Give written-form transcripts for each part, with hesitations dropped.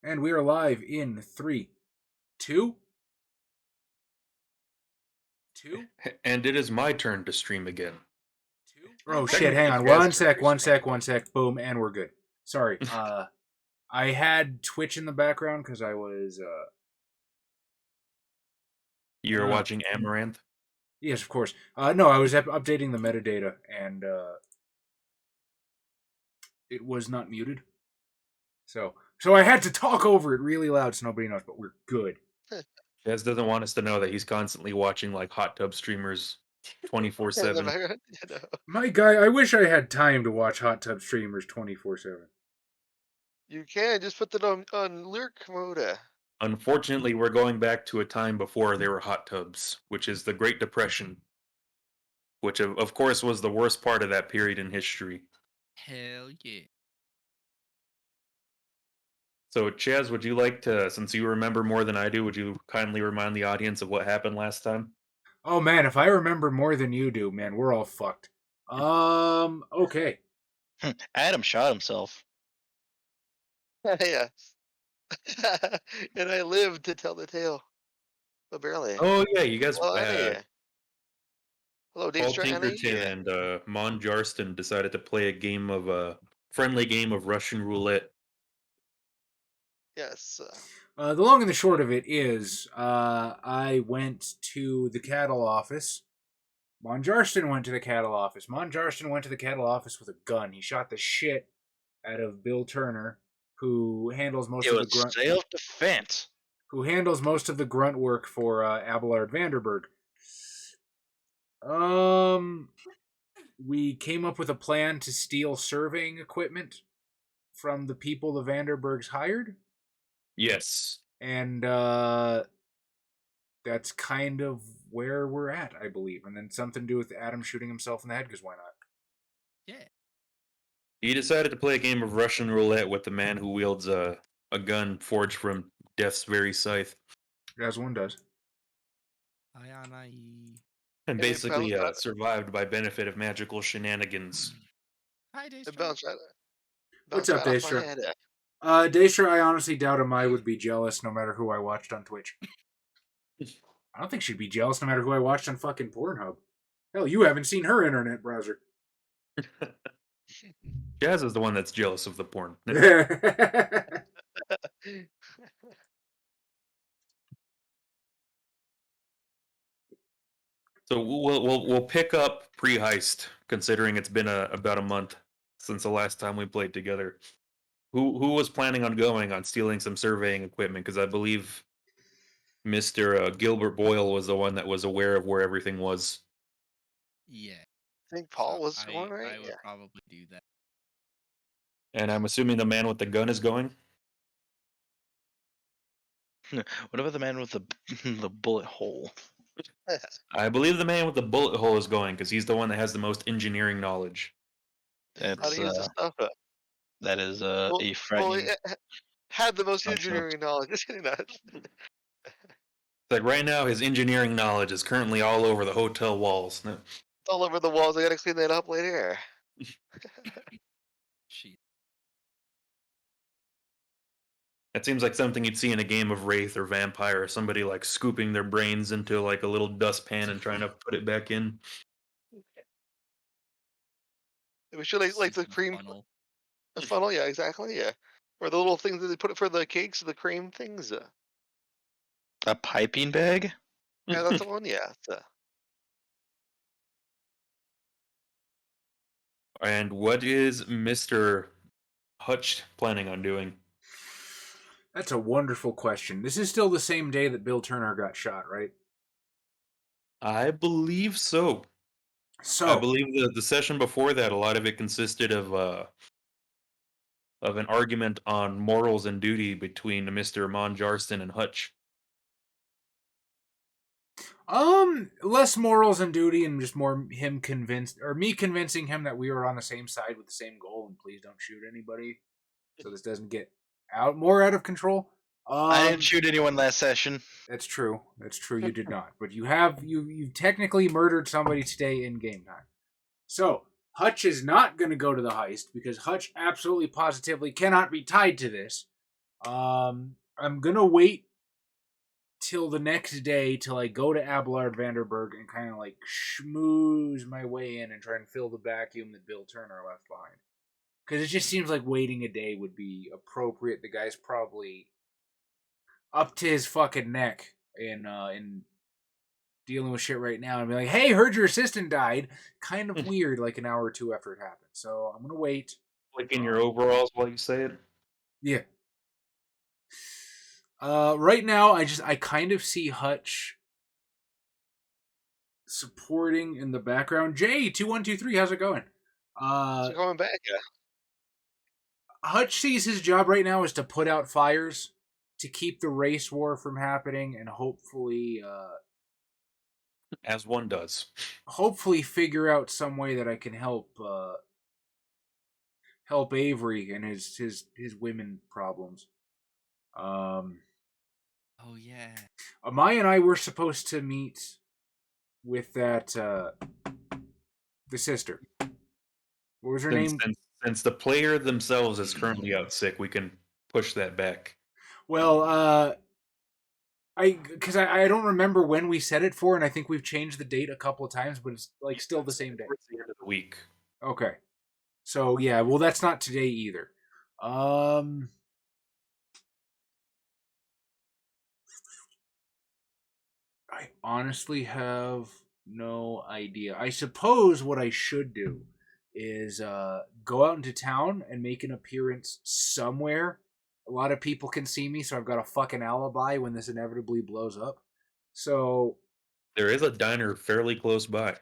And we are live in 3, 2, 2, And it is my turn to stream again. 2. Oh shit, hang on. One sec. Boom, and we're good. Sorry. I had Twitch in the background because I was You're watching Amaranth? Yes, of course. No, I was updating the metadata and it was not muted. So I had to talk over it really loud so nobody knows, but we're good. Jazz doesn't want us to know that he's constantly watching like hot tub streamers 24/7. My guy, I wish I had time to watch hot tub streamers 24/7. You can just put that on lyric mode. Unfortunately, we're going back to a time before there were hot tubs, which is the Great Depression, which of course was the worst part of that period in history. Hell yeah. So, Chaz, would you like to, since you remember more than I do, would you kindly remind the audience of what happened last time? Oh man, if I remember more than you do, man, we're all fucked. Okay. Adam shot himself. Yes. And I lived to tell the tale. But barely. Oh yeah, you guys. Hello, Paul Daestra, Pinkerton and Mon Jarston decided to play a friendly game of Russian roulette. Yes. The long and the short of it is, I went to the cattle office. Mon Jarston went to the cattle office. Mon Jarston went to the cattle office with a gun. He shot the shit out of Bill Turner, who handles most of the grunt. Self-defense. Who handles most of the grunt work for Abelard Vanderberg. We came up with a plan to steal surveying equipment from the people the Vanderbergs hired. Yes. And that's kind of where we're at, I believe. And then something to do with Adam shooting himself in the head, because why not? Yeah. He decided to play a game of Russian roulette with the man who wields a gun forged from death's very scythe. As one does. And basically survived by benefit of magical shenanigans. Hi, Daestra. What's up, Daestra? Daestra, I honestly doubt Amai would be jealous no matter who I watched on Twitch. I don't think she'd be jealous no matter who I watched on fucking Pornhub. Hell, you haven't seen her internet browser. Jazz is the one that's jealous of the porn. So we'll pick up pre-heist, considering it's been about a month since the last time we played together. Who was planning on going on stealing some surveying equipment? Because I believe Mr. Gilbert Boyle was the one that was aware of where everything was. Yeah. I think Paul was going, right? I would probably do that. And I'm assuming the man with the gun is going? What about the man with the bullet hole? I believe the man with the bullet hole is going, because he's the one that has the most engineering knowledge. That's, How to use the stuff. that is a frightening... had the most engineering knowledge. Just kidding, that. Like right now, his engineering knowledge is currently all over the hotel walls. It's all over the walls. I gotta clean that up later. It seems like something you'd see in a game of Wraith or Vampire, somebody like scooping their brains into like a little dustpan and trying to put it back in. We should like the cream funnel. The funnel, yeah, exactly, yeah. Or the little things that they put for the cakes, the cream things. A piping bag? Yeah, that's the one. Yeah. And what is Mr. Hutch planning on doing? That's a wonderful question. This is still the same day that Bill Turner got shot, right? I believe so. I believe the session before that, a lot of it consisted of an argument on morals and duty between Mr. Mon Jarston and Hutch. Less morals and duty and just more him me convincing him that we were on the same side with the same goal and please don't shoot anybody so this doesn't get more out of control. I didn't shoot anyone last session. That's true. You did not. But you technically murdered somebody today in game time. So Hutch is not going to go to the heist because Hutch absolutely positively cannot be tied to this. I'm gonna wait till the next day till I go to Abelard Vanderberg and kind of like schmooze my way in and try and fill the vacuum that Bill Turner left behind. Because it just seems like waiting a day would be appropriate. The guy's probably up to his fucking neck in dealing with shit right now and be like, hey, heard your assistant died. Kind of weird, like an hour or two after it happened. So I'm gonna wait. Like in your overalls while you say it? Yeah. Right now, I kind of see Hutch supporting in the background. Jay2123, how's it going? So coming back, yeah. Hutch sees his job right now is to put out fires to keep the race war from happening and hopefully As one does. hopefully figure out some way that I can help Avery and his women problems. Oh yeah. Amaya and I were supposed to meet with that the sister. What was her name? Since the player themselves is currently out sick, we can push that back. Well, because I don't remember when we set it for, and I think we've changed the date a couple of times, but it's like still the same day. Towards the end of the week. Okay. So yeah, well that's not today either. I honestly have no idea. I suppose what I should do is go out into town and make an appearance somewhere. A lot of people can see me, so I've got a fucking alibi when this inevitably blows up. So there is a diner fairly close by.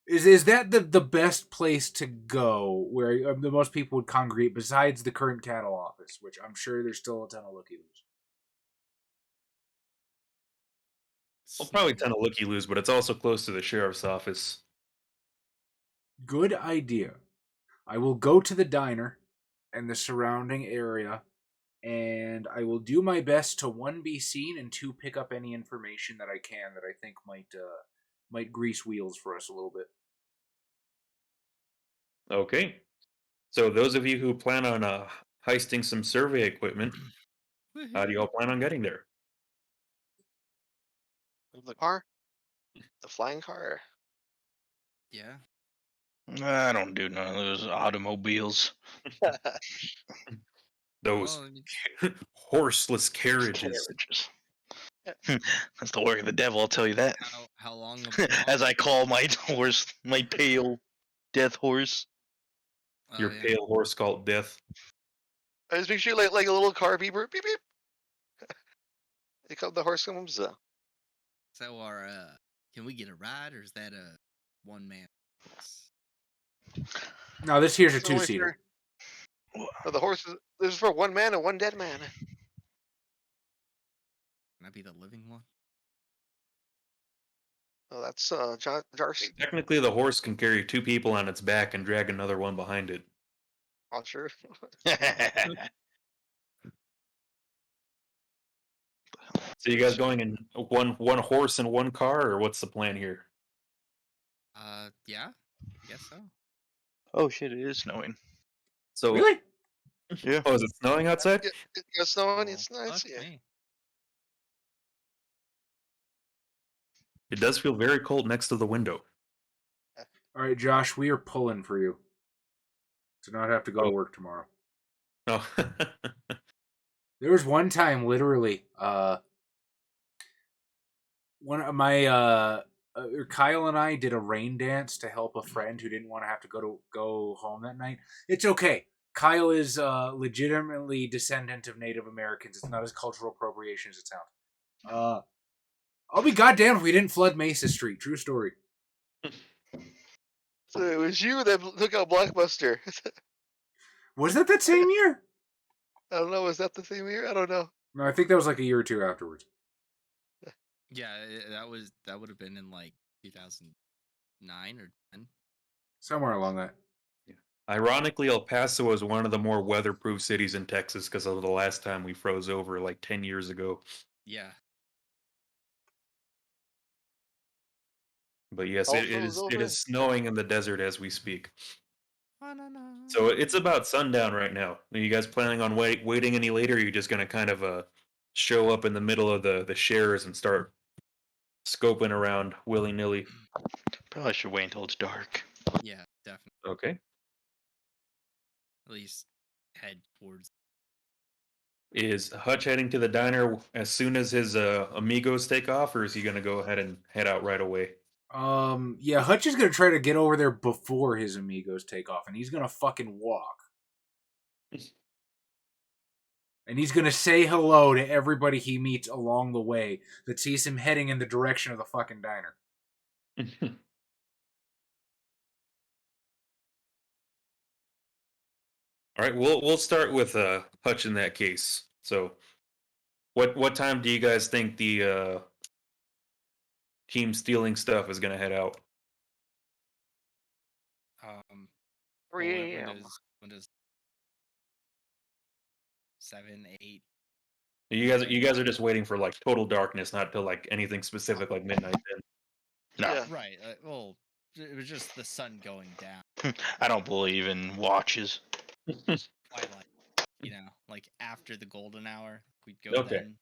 Is that the best place to go where the most people would congregate besides the current cattle office, which I'm sure there's still a ton of looky-loos? Well, probably a ton of looky-loos, but it's also close to the sheriff's office. Good idea. I will go to the diner and the surrounding area, and I will do my best to, 1, be seen, and 2, pick up any information that I can that I think might grease wheels for us a little bit. Okay. So those of you who plan on heisting some survey equipment, how do you all plan on getting there? The car? The flying car? Yeah. I don't do none of those automobiles. Those Well, I mean, horseless carriages. That's the work of the devil, I'll tell you that. how long? As I call my horse, my pale death horse. Your yeah. pale horse called Death. I just picture like a little car beeper, beep beep. The horse comes. So our can we get a ride, or is that a one man? No, this here's a It's only 2-seater. No, the horse is. This is for one man and one dead man. Can I be the living one? Oh, that's Darcy. Technically, the horse can carry 2 people on its back and drag another one behind it. Oh, sure. So you guys going in one horse and one car, or what's the plan here? Yeah, I guess so. Oh shit, it is snowing. So Really? Yeah. Oh, is it snowing outside? It's snowing. Oh, It's nice. fuck Yeah. me. It does feel very cold next to the window. All right, Josh, we are pulling for you to not have to go to work tomorrow. Oh. There was one time, literally, one of my Kyle and I did a rain dance to help a friend who didn't want to have to go home that night. It's okay. Kyle is legitimately descendant of Native Americans. It's not as cultural appropriation as it sounds. I'll be goddamn if we didn't flood Mesa Street. True story. So it was you that took out Blockbuster. Was that same year? I don't know. Was that the same year? I don't know. No, I think that was like a year or two afterwards. Yeah, that would have been in like 2009 or 10. Somewhere along that. Ironically, El Paso is one of the more weatherproof cities in Texas because of the last time we froze over like 10 years ago. Yeah. But yes, All it froze is over. snowing in the desert as we speak. So it's about sundown right now. Are you guys planning on waiting any later? Or are you just gonna kind of show up in the middle of the shares and start scoping around willy nilly? Probably should wait until it's dark. Yeah, definitely. Okay. At least head towards. Is Hutch heading to the diner as soon as his amigos take off, or is he gonna go ahead and head out right away? Yeah, Hutch is gonna try to get over there before his amigos take off, and he's gonna fucking walk. And he's gonna say hello to everybody he meets along the way that sees him heading in the direction of the fucking diner. All right, we'll start with Hutch in that case. So, what time do you guys think the team stealing stuff is gonna head out? 3 when a.m. when does 7, 8? You guys are just waiting for like total darkness, not till like anything specific like midnight. No, Yeah. Right. Well, it was just the sun going down. I don't believe in watches. Twilight. Like after the golden hour, we'd go Okay. then.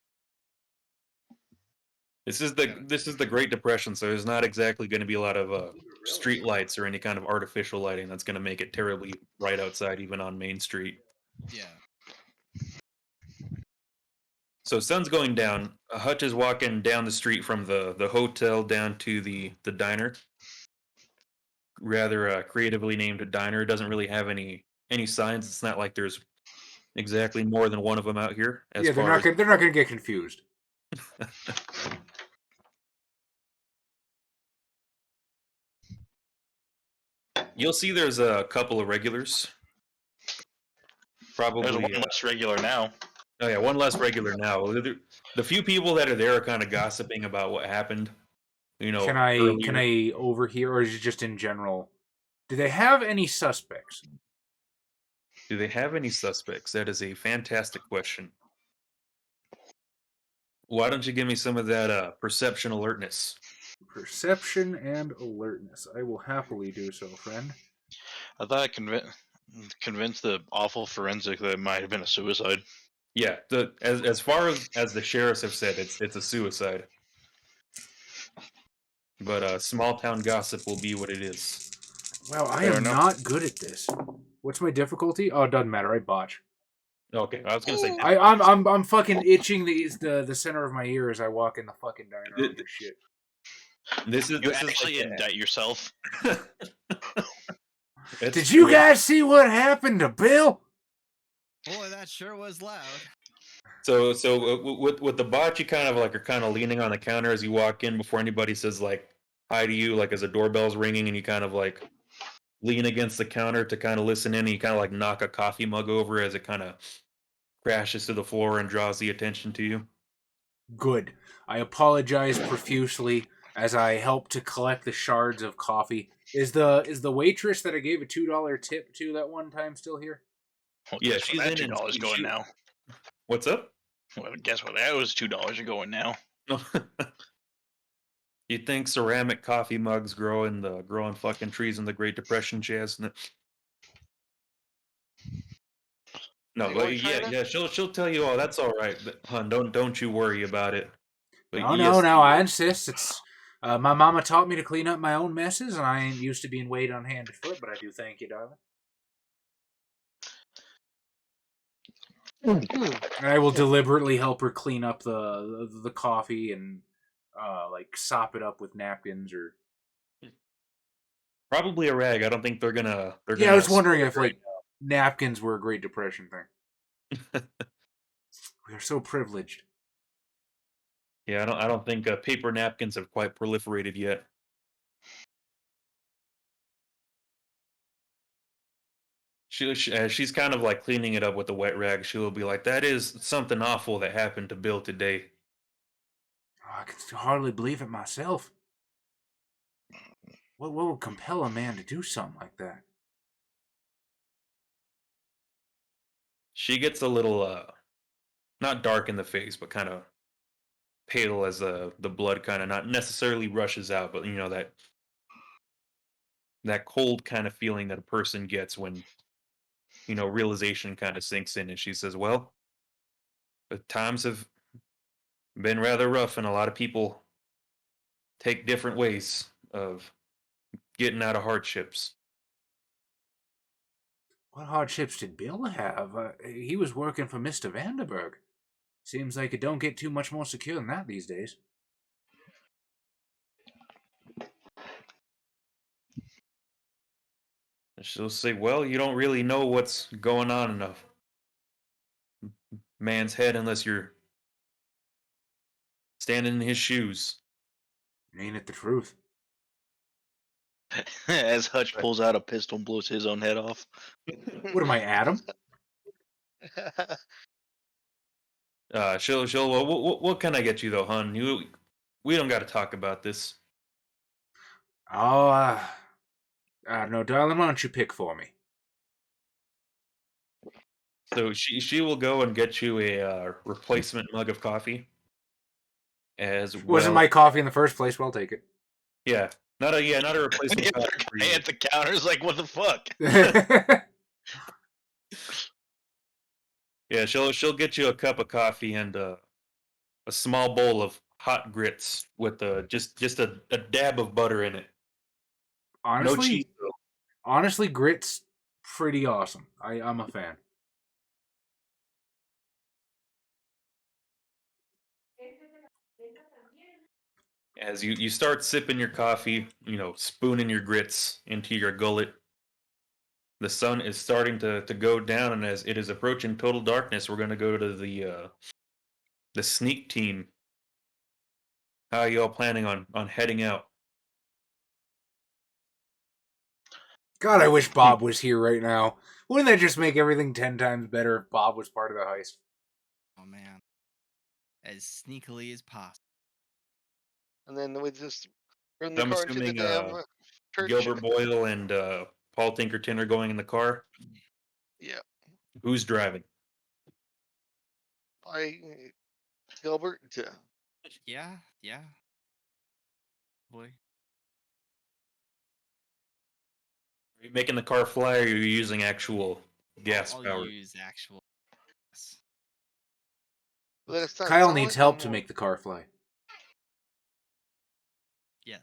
This is the Great Depression, so there's not exactly going to be a lot of street lights or any kind of artificial lighting that's going to make it terribly bright outside, even on Main Street. Yeah. So sun's going down. Hutch is walking down the street from the hotel down to the diner. Rather creatively named a diner. It doesn't really have any signs. It's not like there's exactly more than one of them out here. Yeah, they're not gonna get confused. You'll see there's a couple of regulars. Probably. There's one less regular now. Oh yeah, one less regular now. The few people that are there are kind of gossiping about what happened. Can earlier. I overhear, or is it just in general? Do they have any suspects? Do they have any suspects? That is a fantastic question. Why don't you give me some of that perception alertness? Perception and alertness. I will happily do so, friend. I thought I convinced the awful forensic that it might have been a suicide. Yeah, as far as the sheriffs have said, it's a suicide. But small town gossip will be what it is. Wow, I am not good at this. What's my difficulty? Oh, it doesn't matter. I botch. Okay, I was gonna say. I'm fucking itching the center of my ear as I walk in the fucking diner. I don't give a shit. This is actually indict yourself. Did you guys see what happened to Bill? Boy, that sure was loud. So with the bot, you kind of like are kind of leaning on the counter as you walk in before anybody says like hi to you, like as a doorbell's ringing, and you kind of like lean against the counter to kind of listen in, and you kind of like knock a coffee mug over as it kind of crashes to the floor and draws the attention to you. Good. I apologize profusely as I help to collect the shards of coffee. Is the waitress that I gave a $2 tip to that one time still here? Well, Yeah, guess she's what that in and $2 going now. What's up? Well, guess what? That was $2 going now. You think ceramic coffee mugs grow in fucking trees in the Great Depression, Chaz? No, but yeah, she'll tell you, oh, that's all right, hun. Don't you worry about it. But No, I insist. It's my mama taught me to clean up my own messes, and I ain't used to being weighed on hand and foot. But I do thank you, darling. And I will deliberately help her clean up the coffee and like sop it up with napkins or probably a rag. I don't think they're gonna. I was wondering if like napkins were a Great Depression thing. We are so privileged. Yeah, I don't think paper napkins have quite proliferated yet. She's kind of like cleaning it up with the wet rag. She'll be like, "That is something awful that happened to Bill today." Oh, I can hardly believe it myself. What would compel a man to do something like that? She gets a little, not dark in the face, but kind of pale as the blood kind of not necessarily rushes out, but that that cold kind of feeling that a person gets when, realization kind of sinks in. And she says, "Well, the times have been rather rough, and a lot of people take different ways of getting out of hardships." What hardships did Bill have? He was working for Mr. Vanderberg. Seems like it don't get too much more secure than that these days. And she'll say, "Well, you don't really know what's going on in a man's head unless you're standing in his shoes." Ain't it the truth? As Hutch pulls out a pistol and blows his own head off. What am I, Adam? She'll. What can I get you though, hun? We don't got to talk about this. Oh, I don't know, darling. Why don't you pick for me? So she will go and get you a replacement mug of coffee. As well. Wasn't my coffee in the first place? Well, I'll take it. Yeah, not a The replacement other coffee for guy you. at the counter is like, "What the fuck?" Yeah, she'll get you a cup of coffee and a small bowl of hot grits with just a dab of butter in it. No cheese though. honestly, grits pretty awesome. I'm a fan. As you start sipping your coffee, spooning your grits into your gullet, the sun is starting to go down, and as it is approaching total darkness, we're going to go to the sneak team. How are y'all planning on heading out? God, I wish Bob was here right now. Wouldn't that just make everything 10 times better if Bob was part of the heist? Oh man, as sneakily as possible. And then we just run the I'm car into the assuming damn church. Gilbert Boyle and Paul Tinkerton are going in the car. Yeah, Who's driving? Gilbert. Yeah. Boy. Are you making the car fly, or are you using actual gas I'll power? use actual. Kyle needs help to make the car fly. Yes.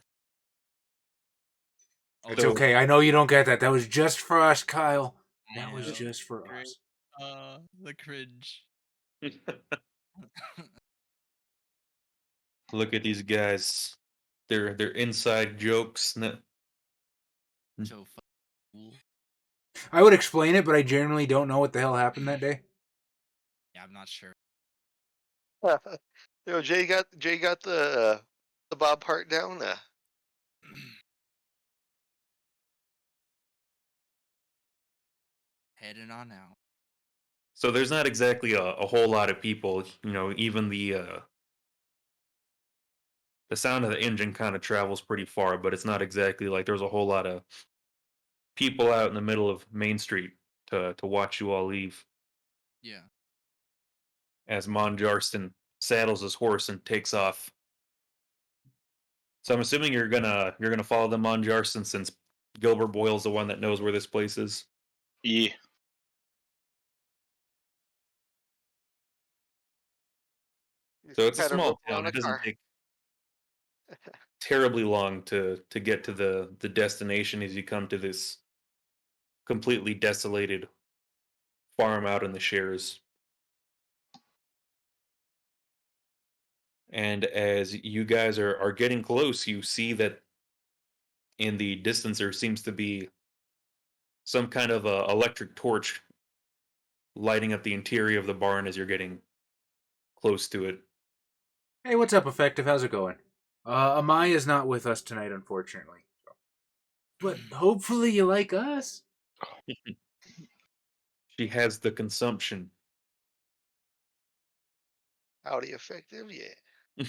It's okay. I know you don't get that. That was just for us, Kyle. That was know. just for Great. us. The cringe. Look at these guys. They're inside jokes. So cool. I would explain it, but I genuinely don't know what the hell happened that day. Yeah, I'm not sure. Jay got the Bob part down. Heading on out. So there's not exactly a whole lot of people. Even the sound of the engine kind of travels pretty far, but it's not exactly like there's a whole lot of people out in the middle of Main Street to watch you all leave. Yeah. As Mon Jarston saddles his horse and takes off. So I'm assuming you're gonna follow the Mon Jarston, since Gilbert Boyle's the one that knows where this place is. Yeah. So it's a small town. It doesn't take terribly long to get to the destination as you come to this completely desolated farm out in the shares. And as you guys are getting close, you see that in the distance there seems to be some kind of a electric torch lighting up the interior of the barn as you're getting close to it. Hey, what's up, Effective? How's it going? Amaya's not with us tonight, unfortunately. But hopefully you like us. She has the consumption. Howdy, Effective. Yeah.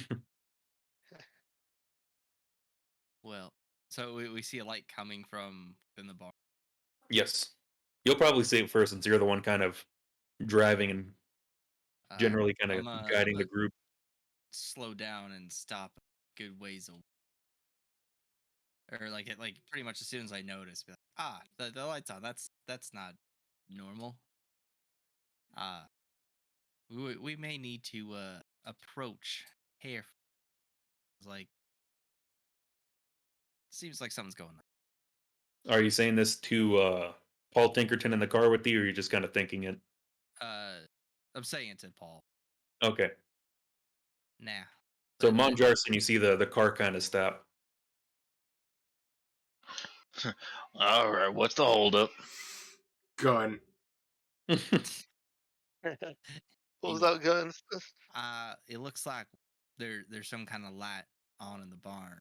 Well, so we see a light coming from within the bar. Yes. You'll probably see it first, since you're the one kind of driving and generally kind of guiding the group. Slow down and stop a good ways away. or like it, like pretty much as soon as I notice, be like, the light's on. That's not normal. We may need to approach here. Like, seems like something's going on. Are you saying this to Paul Tinkerton in the car with you, or are you just kind of thinking it? I'm saying it to Paul. Okay. Nah. So But, Monjarson, you see the car kind of stop. All right, what's the holdup? Gun. Pulls out guns. It looks like there's some kind of light on in the barn.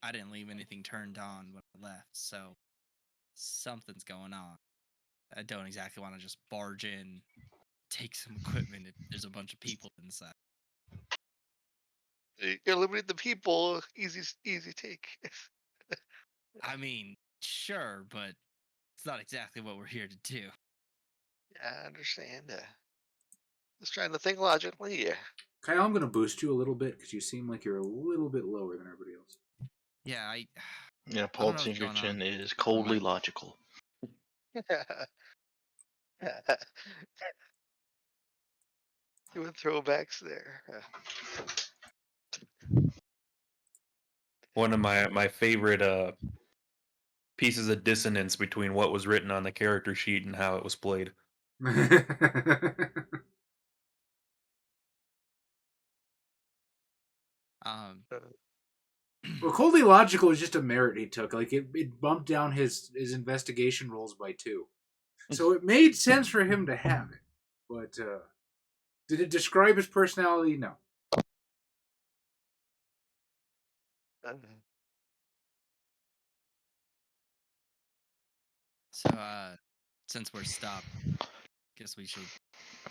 I didn't leave anything turned on when I left, so something's going on. I don't exactly want to just barge in, take some equipment if there's a bunch of people inside. Eliminate the people. Easy take. I mean, sure, but it's not exactly what we're here to do. Yeah, I understand. Just trying to think logically. Yeah. Kyle, I'm going to boost you a little bit because you seem like you're a little bit lower than everybody else. Yeah, Yeah, Paul know what's going Tinkerton on. is coldly logical. Doing throwbacks there. One of my favorite pieces of dissonance between what was written on the character sheet and how it was played. Well, coldly logical is just a merit he took. Like it bumped down his investigation rolls by 2, so it made sense for him to have it. But did it describe his personality? No. So, since we're stopped, guess we should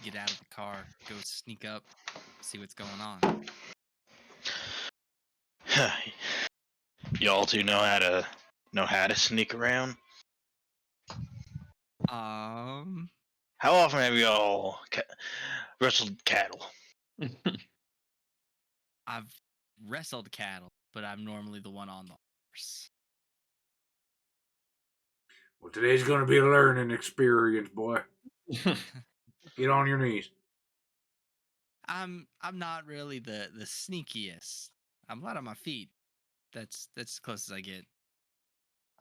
get out of the car, go sneak up, see what's going on. Y'all two know how to sneak around? How often have y'all wrestled cattle? I've wrestled cattle, but I'm normally the one on the horse. Well, today's going to be a learning experience, boy. Get on your knees. I'm not really the sneakiest. I'm light on my feet. That's as close as I get.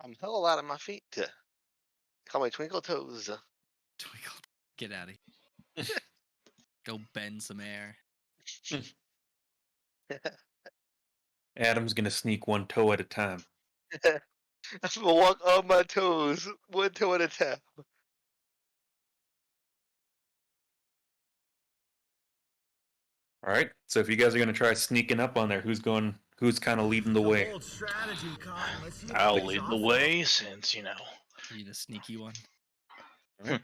I'm hell a lot on my feet. Call my twinkle toes. Twinkle, get out of here. Go bend some air. Adam's gonna sneak one toe at a time. I'm gonna walk on my toes, one toe at a time. All right. So if you guys are gonna try sneaking up on there, who's kind of leading the way? I'll lead the way since Are you the sneaky one? Right.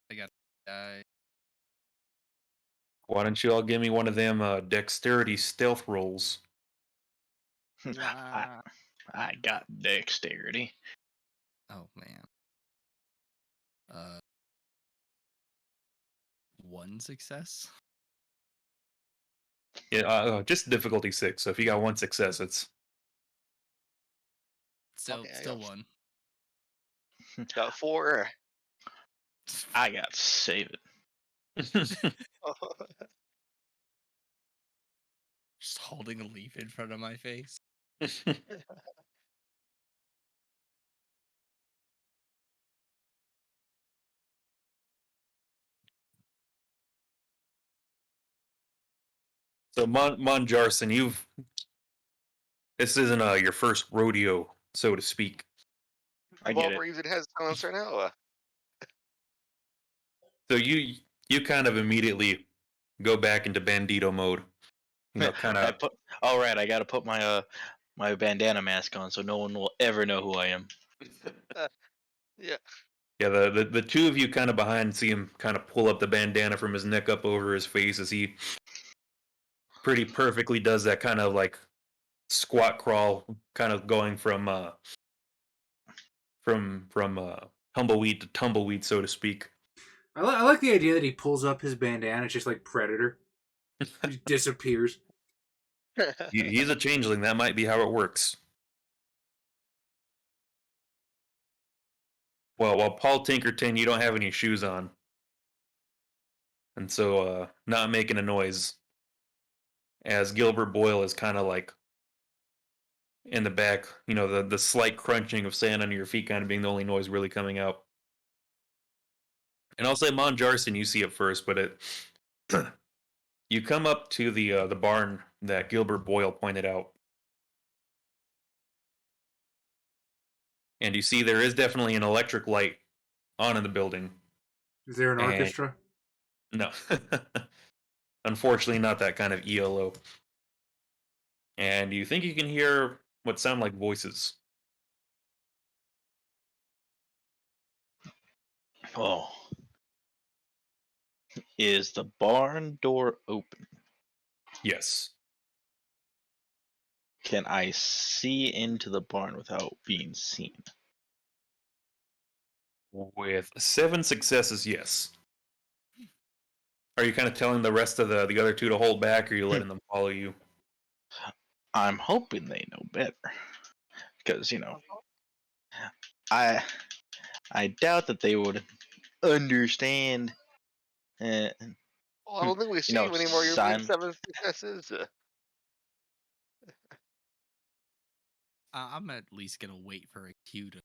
I got Why don't you all give me one of them dexterity stealth rolls? I got dexterity. Oh man. 1 success. Yeah, just difficulty 6. So if you got 1 success, it's Still Okay, I still got- 1. Got 4. I got save it. Just holding a leaf in front of my face. So Monjarson, this isn't your first rodeo, so to speak. I get it. Walgreens, it has silencer now. So you kind of immediately go back into bandito mode. You know, kind of. All right, I got to put my my bandana mask on so no one will ever know who I am. Yeah. Yeah, the two of you kind of behind see him kind of pull up the bandana from his neck up over his face as he pretty perfectly does that kind of like squat crawl, kind of going from tumbleweed to tumbleweed, so to speak. I like the idea that he pulls up his bandana. It's just like Predator. He disappears. He's a changeling. That might be how it works. Well, while Paul Tinkerton, you don't have any shoes on, and so not making a noise. As Gilbert Boyle is kind of like in the back, the slight crunching of sand under your feet kind of being the only noise really coming out. And I'll say Monjarson, you see it first, but you come up to the barn that Gilbert Boyle pointed out, and you see there is definitely an electric light on in the building. Is there an And- orchestra? No, unfortunately, not that kind of ELO. And you think you can hear what sound like voices. Oh. Is the barn door open? Yes. Can I see into the barn without being seen? With 7 successes, yes. Are you kind of telling the rest of the other two to hold back, or are you letting them follow you? I'm hoping they know better. Because, I doubt that they would understand. Well, I don't think we see you anymore. You're sign- at 7 successes. I'm at least gonna wait for a cue to.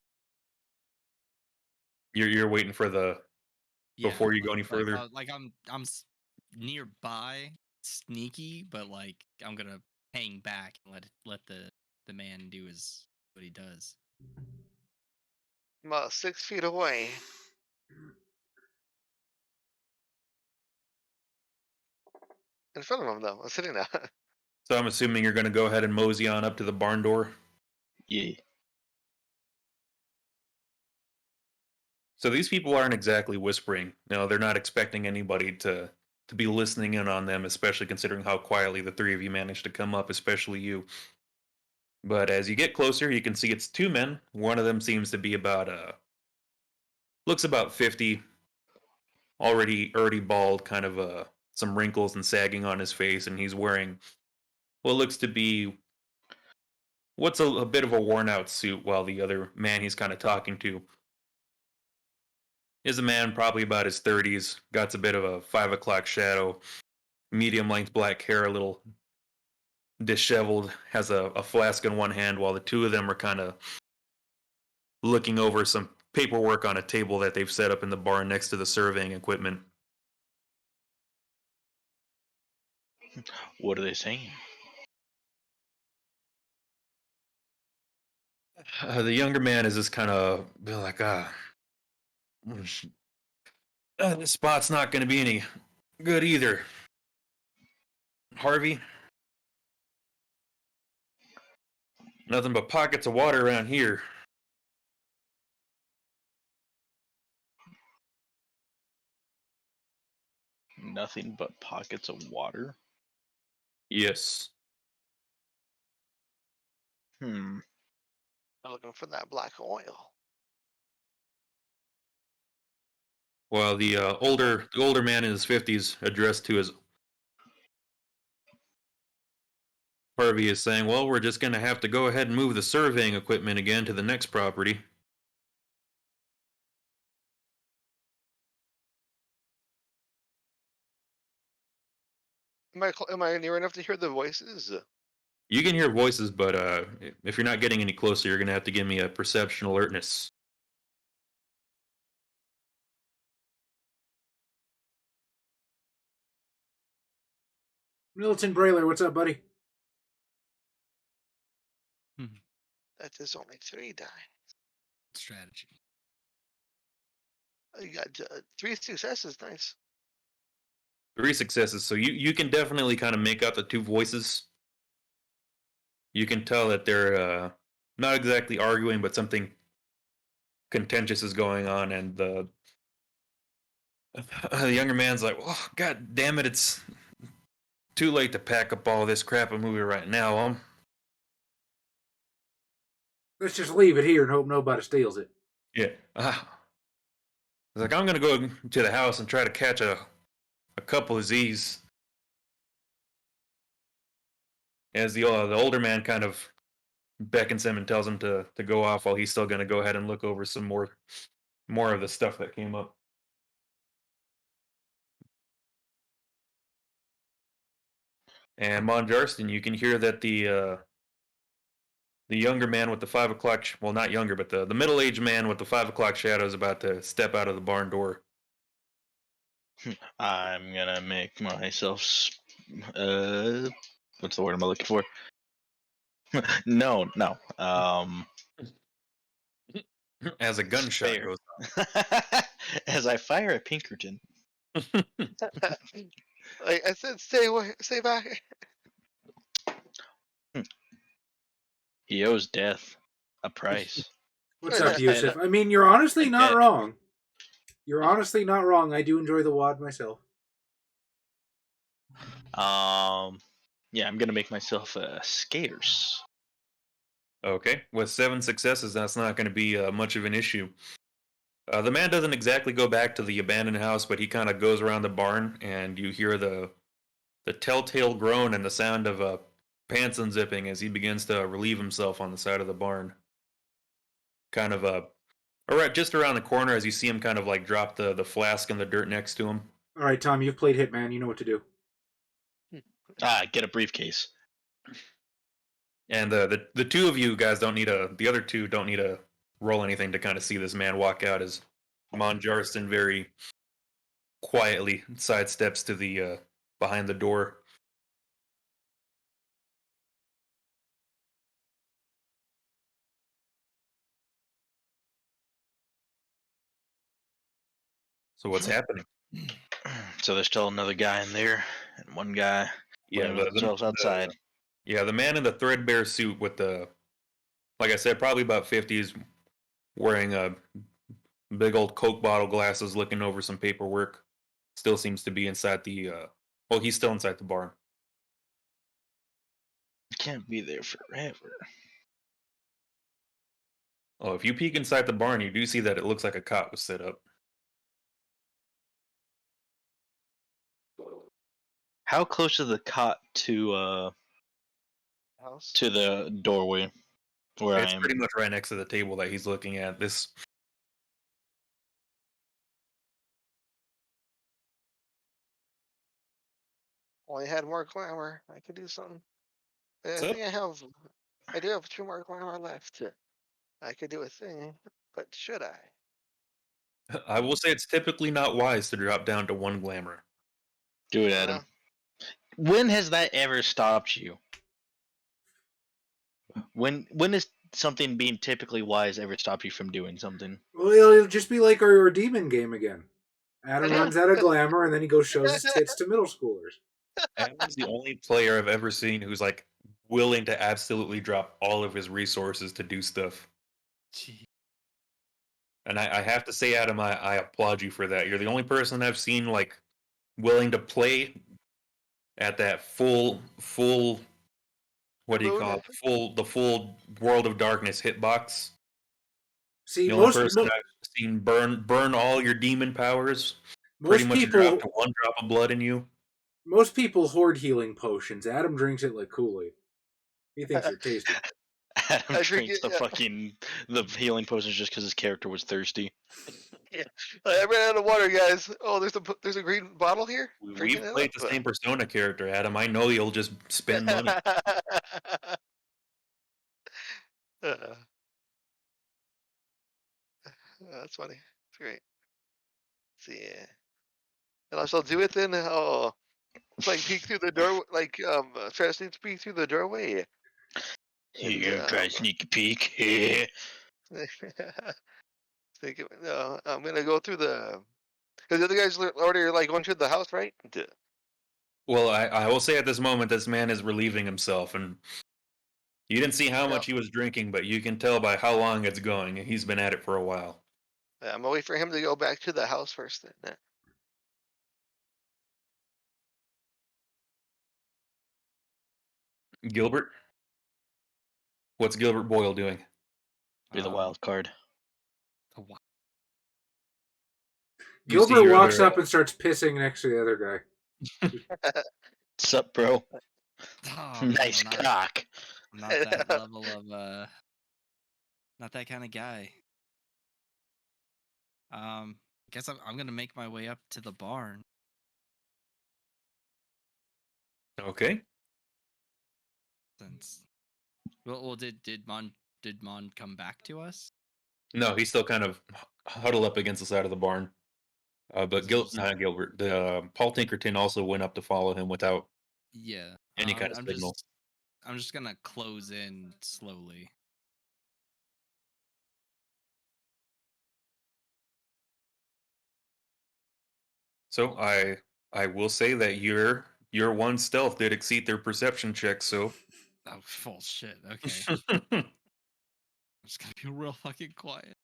You're waiting for the Yeah, before you go any further. I'm nearby, sneaky, but like I'm gonna hang back and let the man do what he does. I'm about 6 feet away. In front of him, though. I'm sitting there. So I'm assuming you're going to go ahead and mosey on up to the barn door. Yeah. So these people aren't exactly whispering. No, they're not expecting anybody to be listening in on them, especially considering how quietly the three of you managed to come up, especially you. But as you get closer, you can see it's 2 men. One of them seems to be looks about 50, already bald, kind of some wrinkles and sagging on his face, and he's wearing what looks to be what's a bit of a worn out suit, while the other man he's kind of talking to is a man probably about his 30s, got a bit of a 5 o'clock shadow, medium length black hair, a little disheveled, has a flask in one hand, while the two of them are kind of looking over some paperwork on a table that they've set up in the barn next to the surveying equipment. What are they saying? The younger man is just kind of like, this spot's not going to be any good either. Harvey, nothing but pockets of water around here. Nothing but pockets of water? Yes. I'm looking for that black oil. While the older man in his 50s, addressed to his Harvey, is saying, well, we're just going to have to go ahead and move the surveying equipment again to the next property. Am I near enough to hear the voices? You can hear voices, but if you're not getting any closer, you're going to have to give me a perception alertness. Milton Brailer, what's up, buddy? That is only 3 die. Strategy. You got 3 successes. Nice. 3 successes, so you can definitely kind of make out the 2 voices. You can tell that they're not exactly arguing, but something contentious is going on, and the younger man's like, "Oh, God damn it! It's too late to pack up all this crap and move it right now." Let's just leave it here and hope nobody steals it. Yeah. He's like, I'm gonna go to the house and try to catch a couple of Z's. As the older man kind of beckons him and tells him to go off, while he's still gonna go ahead and look over some more more of the stuff that came up. And Monjarston, you can hear that the younger man with the 5 o'clock, well, not younger, but the middle-aged man with the 5 o'clock shadow is about to step out of the barn door. I'm gonna make myself. What's the word I'm looking for? No. As a gunshot Fair. goes As I fire at Pinkerton. off. Like I said, stay away, stay back. He owes death a price. What's up, Yusuf? I mean, you're honestly not wrong. You're honestly not wrong. I do enjoy the WOD myself. Yeah, I'm gonna make myself scarce. Okay, with 7 successes, that's not going to be much of an issue. The man doesn't exactly go back to the abandoned house, but he kind of goes around the barn, and you hear the telltale groan and the sound of pants unzipping as he begins to relieve himself on the side of the barn. Kind of just around the corner as you see him kind of like drop the flask in the dirt next to him. All right, Tom, you've played Hitman. You know what to do. Get a briefcase. And the two of you guys the other two don't need to roll anything to kind of see this man walk out as Monjarston very quietly sidesteps to the behind the door. So what's happening? So there's still another guy in there, and one guy playing with themselves outside. The man in the threadbare suit with like I said, probably about 50s, wearing a big old Coke bottle glasses, looking over some paperwork. Still seems to be inside he's still inside the barn. Can't be there forever. Oh, if you peek inside the barn, you do see that it looks like a cot was set up. How close is the cot to House. to the doorway where It's I am? pretty much right next to the table that he's looking at. This. Well, I had more glamour. I could do something. I What's think I do have 2 more glamour left. I could do a thing, but should I? I will say it's typically not wise to drop down to 1 glamour. Do it, Adam. When has that ever stopped you? When is something being typically wise ever stopped you from doing something? Well, it'll just be like our demon game again. Adam runs out of glamour, and then he goes shows his tits to middle schoolers. Adam's the only player I've ever seen who's like willing to absolutely drop all of his resources to do stuff. Gee. And I have to say, Adam, I applaud you for that. You're the only person I've seen like willing to play at that full what do you call it? The full World of Darkness hitbox. See, The only person I've seen burn all your demon powers. Pretty much drop to 1 drop of blood in you. Most people hoard healing potions. Adam drinks it like Kool-Aid. He thinks they're tasty. Adam drinks the healing potions just because his character was thirsty. Yeah, I ran out of water, guys. Oh, there's a green bottle here. We've played the same Persona character, Adam. I know you'll just spend money. That's funny. It's great. Let's see, and I shall do it then. Oh, it's like peek through the door, like try to sneak peek through the doorway. You try sneaky peek. No, I'm gonna go through because the other guys already like going through the house, right? Well, I will say at this moment, this man is relieving himself, and you didn't see how much he was drinking, but you can tell by how long it's going. He's been at it for a while. I'm gonna wait for him to go back to the house first. Then. Gilbert? What's Gilbert Boyle doing? Be the wild card. Gilbert walks up and starts pissing next to the other guy. Sup, bro? Oh, nice man, cock. I'm not that level of not that kind of guy. Guess I'm gonna make my way up to the barn. Okay. Since well, did Mon come back to us? No, he's still kind of huddled up against the side of the barn. But So just- not Gilbert. Paul Tinkerton also went up to follow him without Yeah. any kind of signal. I'm just gonna close in slowly. So I will say that your one stealth did exceed their perception check. So Oh, full shit. Okay. I'm just gonna be real fucking quiet.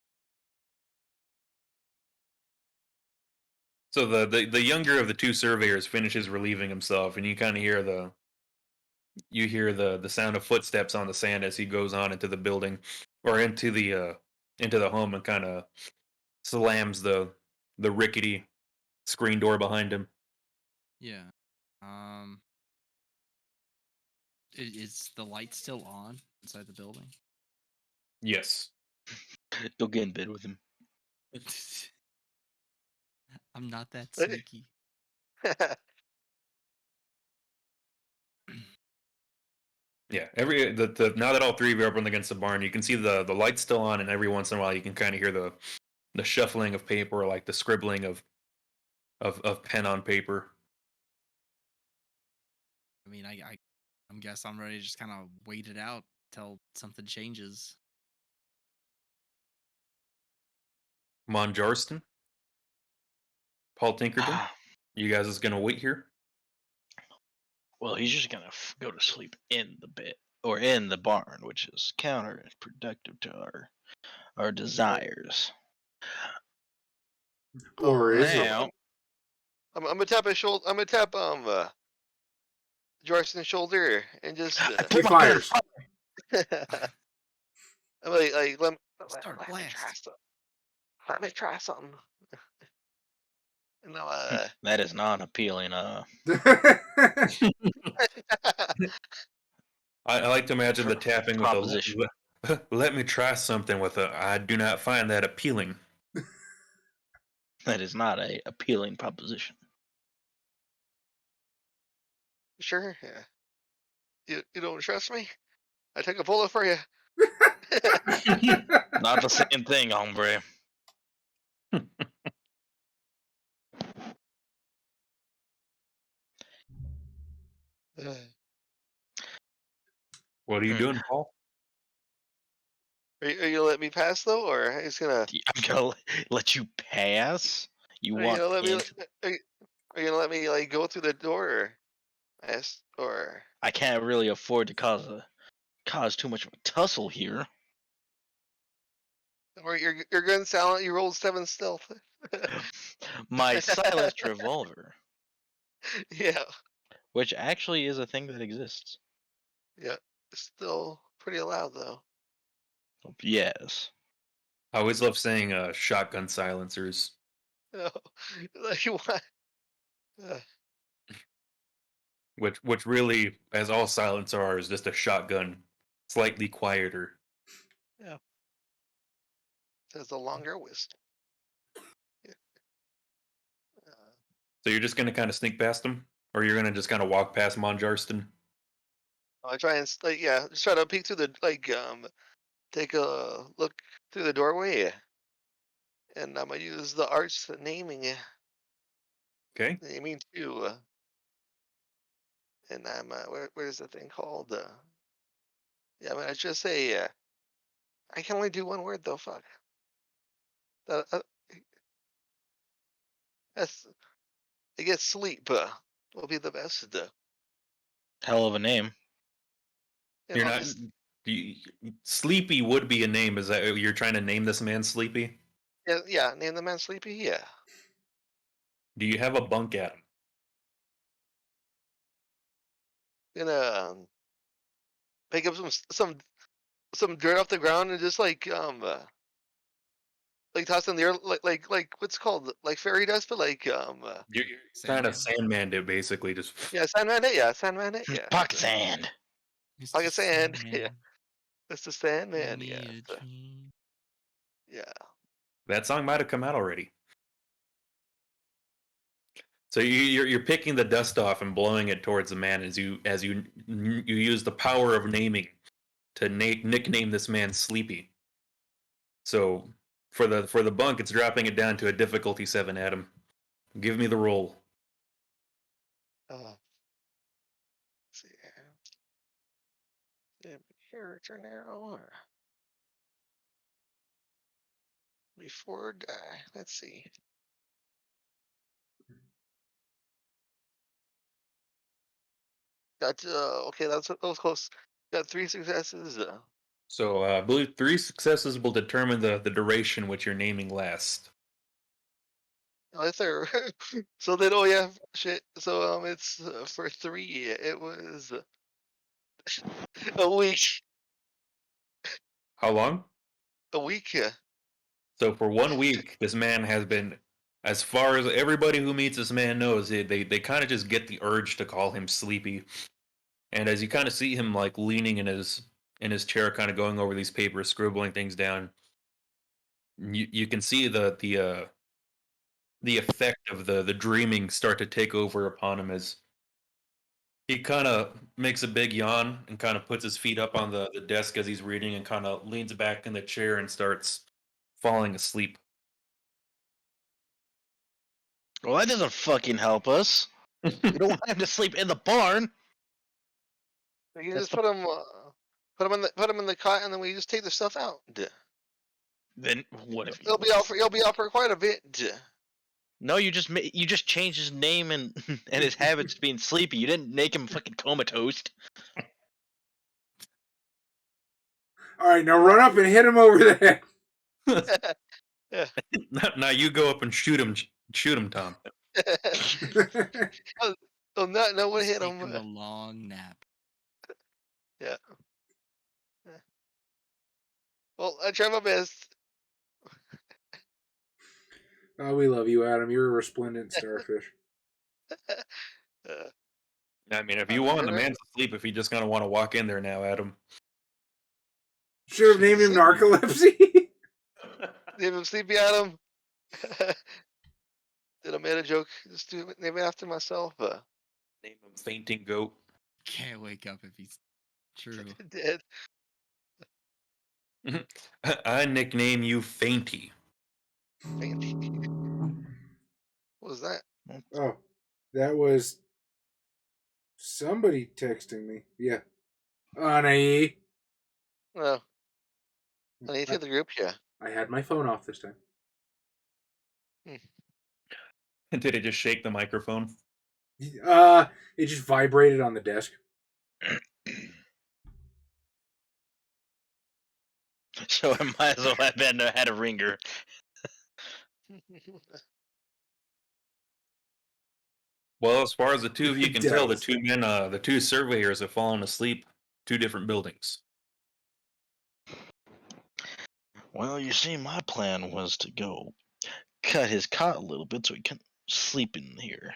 so the younger of the two surveyors finishes relieving himself, and you kind of hear the sound of footsteps on the sand as he goes on into the building or into the home and kind of slams the rickety screen door behind him. Yeah. Is the light still on inside the building? Yes. Go get in bed with him. I'm not that sneaky. Yeah. Now that all three of you are up against the barn, you can see the light's still on, and every once in a while you can kind of hear the shuffling of paper, or like the scribbling of pen on paper. I mean, I'm guess I'm ready to just kind of wait it out till something changes. Monjarston, Paul Tinkerton, you guys is gonna wait here. Well, he's just gonna go to sleep in the bed or in the barn, which is counterproductive to our desires. Or is it? Now, I'm gonna tap his shoulder. I'm gonna tap Jarson's shoulder and just. He fires. I'm like let me Start try blast. something. Let me try something. And now, that is not appealing. I like to imagine the tapping with proposition. Let me try something with a. I do not find that appealing. That is not a appealing proposition. sure, yeah. You don't trust me? I take a bullet for you. Not the same thing, hombre. What are you doing, Paul? Are you gonna let me pass though, or are you just gonna? I'm gonna let you pass. You Are you want gonna let me? into? Are you gonna let me like go through the door? Or I can't really afford to cause too much of a tussle here. your gun silent? You rolled 7 stealth. My silenced revolver, Yeah, which actually is a thing that exists. yeah. Still pretty loud though. Yes. I always love saying shotgun silencers. No, like what? Uh, Which really, as all silencers are, is just a shotgun, slightly quieter. There's a longer whistle. Yeah. So you're just gonna kind of sneak past them, or you're gonna just kind of walk past Monjarston? I try and just try to peek through the take a look through the doorway, and I'm gonna use the arts naming Okay. too. And I'm where's the thing called? Yeah, I mean I just say I can only do one word though. Fuck. That's I guess sleep will be the best. Hell of a name. You're not. Sleepy would be a name. Is that you're trying to name this man Sleepy? Yeah. Name the man Sleepy. Yeah. Do you have a bunk at him? Gonna pick up some dirt off the ground and just like toss in the air like what's it called like fairy dust, but like You're kind of Sandman it basically just. yeah, Sandman it, yeah, Sandman it, yeah. Pocket sand. Pocket sand, yeah. That's the Sandman, Need yeah. a dream. Yeah. That song might have come out already. So you're picking the dust off and blowing it towards the man as you use the power of naming to nickname this man Sleepy. So for the bunk, it's dropping it down to a difficulty 7. Adam, give me the roll. Let's see. Character now. Before die. Let's see. Got okay. That was close. Got 3 successes. So I believe 3 successes will determine the duration which your naming lasts. Right there. So then, oh yeah, shit. So it's for 3. It was a week. How long? A week. Yeah. So for 1 week, this man has been, as far as everybody who meets this man knows, they kind of just get the urge to call him Sleepy. And as you kind of see him like leaning in his chair, kind of going over these papers, scribbling things down, you can see the effect of the dreaming start to take over upon him as he kind of makes a big yawn and kind of puts his feet up on the desk as he's reading and kind of leans back in the chair and starts falling asleep. Well, that doesn't fucking help us. We don't want him to sleep in the barn. You That's just put him in the cot, and then we just take the stuff out. Then what if He'll be out for quite a bit. No, you just changed his name and and his habits to being sleepy. You didn't make him fucking comatose. All right, now run up and hit him over the head. Now you go up and shoot him, Tom. So no one hit Take him. a long nap. Yeah. Well, I tried my best. Oh, we love you, Adam. You're a resplendent starfish. I mean, if you want, the man's asleep. If you just kind of want to walk in there now, Adam. Should have named him Narcolepsy. Name him Sleepy Adam. Did I made a joke? Just name it after myself. Name him Fainting Goat. Can't wake up if he's true. Dead. I nickname you Fainty. What was that? Oh, that was somebody texting me. Yeah. Anai. No. I need to hit the group. Yeah. I had my phone off this time. Did it just shake the microphone? It just vibrated on the desk. So I might as well have had a ringer. Well, as far as the two of you can tell, the Does. the 2 surveyors have fallen asleep. 2 different buildings. Well, you see, my plan was to go cut his cot a little bit so he can sleep in here.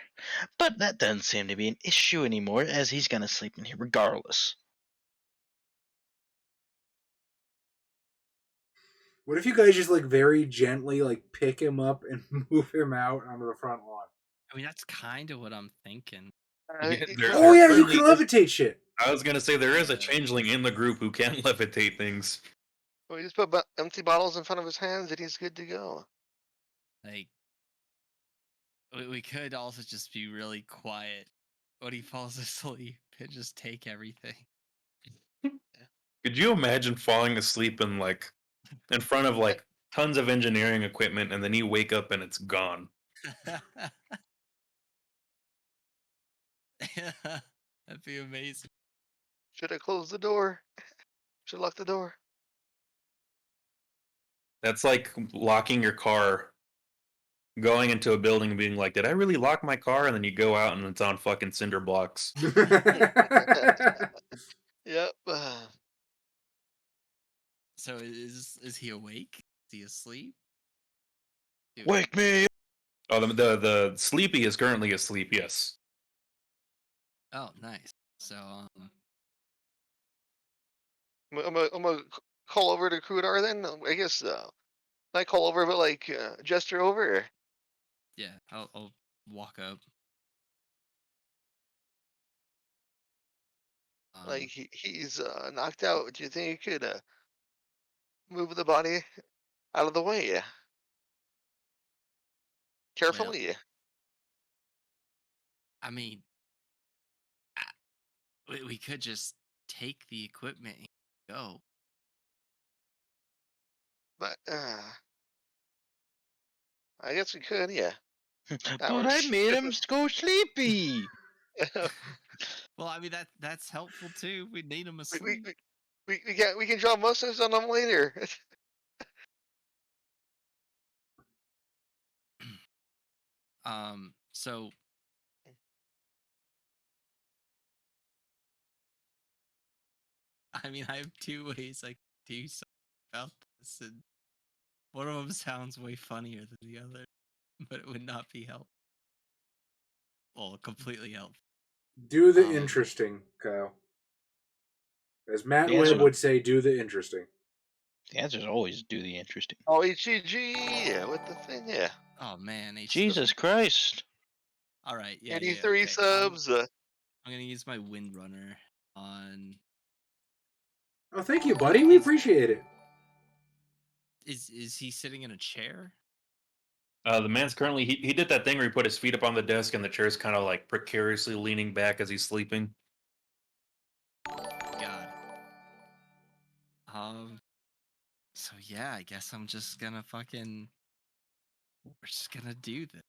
But that doesn't seem to be an issue anymore, as he's gonna sleep in here regardless. What if you guys just like very gently like pick him up and move him out onto the front lawn? I mean, that's kind of what I'm thinking. Oh yeah, you can levitate shit. I was gonna say there is a changeling in the group who can levitate things. We just put empty bottles in front of his hands, and he's good to go. Like, we could also just be really quiet when he falls asleep and just take everything. Could you imagine falling asleep in front of like tons of engineering equipment, and then you wake up and it's gone? That'd be amazing. Should have closed the door. Should have locked the door. That's like locking your car, going into a building and being like, "Did I really lock my car?" And then you go out and it's on fucking cinder blocks. Yep. So is he awake? Is he asleep? Dude. Wake me! Oh, the sleepy is currently asleep. Yes. Oh, nice. So I'm gonna call over to Kudar then. I guess Like call over, but like gesture over. Yeah, I'll walk up. Like he's knocked out. Do you think you could move the body out of the way carefully? I mean, we could just take the equipment and go. But I guess we could. Yeah. That But I works. made him go sleepy. Well, I mean that's helpful too. We need them we, asleep. we can draw muscles on them later. So I mean, I have two ways I can do something about this, and one of them sounds way funnier than the other, but it would not be helpful. Well, completely helpful. Do the interesting, Kyle. As Matt The answer- Webb would say, do the interesting. The answer is always do the interesting. Oh, HGG with the thing. Yeah. Oh man, Jesus Christ. All right, yeah, 83 okay. subs. I'm gonna use my Windrunner on. Oh, thank you, buddy. We appreciate it. Is he sitting in a chair? The man's currently he did that thing where he put his feet up on the desk and the chair's kind of like precariously leaning back as he's sleeping. God. So yeah, I guess I'm just gonna fucking. We're just gonna do this.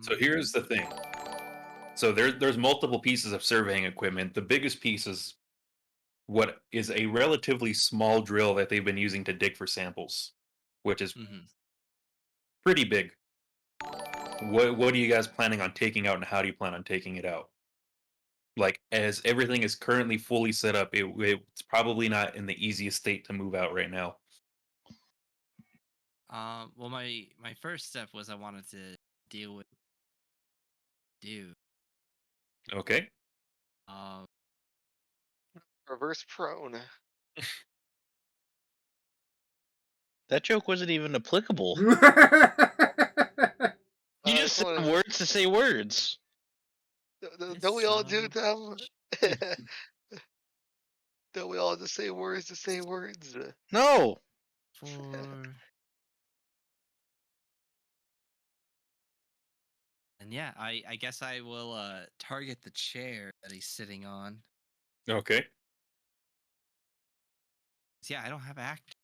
So here's the thing. So there's multiple pieces of surveying equipment. The biggest piece is what is a relatively small drill that they've been using to dig for samples, which is pretty big. What are you guys planning on taking out, and how do you plan on taking it out? Like, as everything is currently fully set up, it's probably not in the easiest state to move out right now. Well, my first step was I wanted to deal with dude. Okay. Reverse prone. That joke wasn't even applicable. You just said words to say words. Don't we all do them? Don't we all just say words to say words? No. And yeah, I guess I will target the chair that he's sitting on. Okay. Yeah, I don't have act.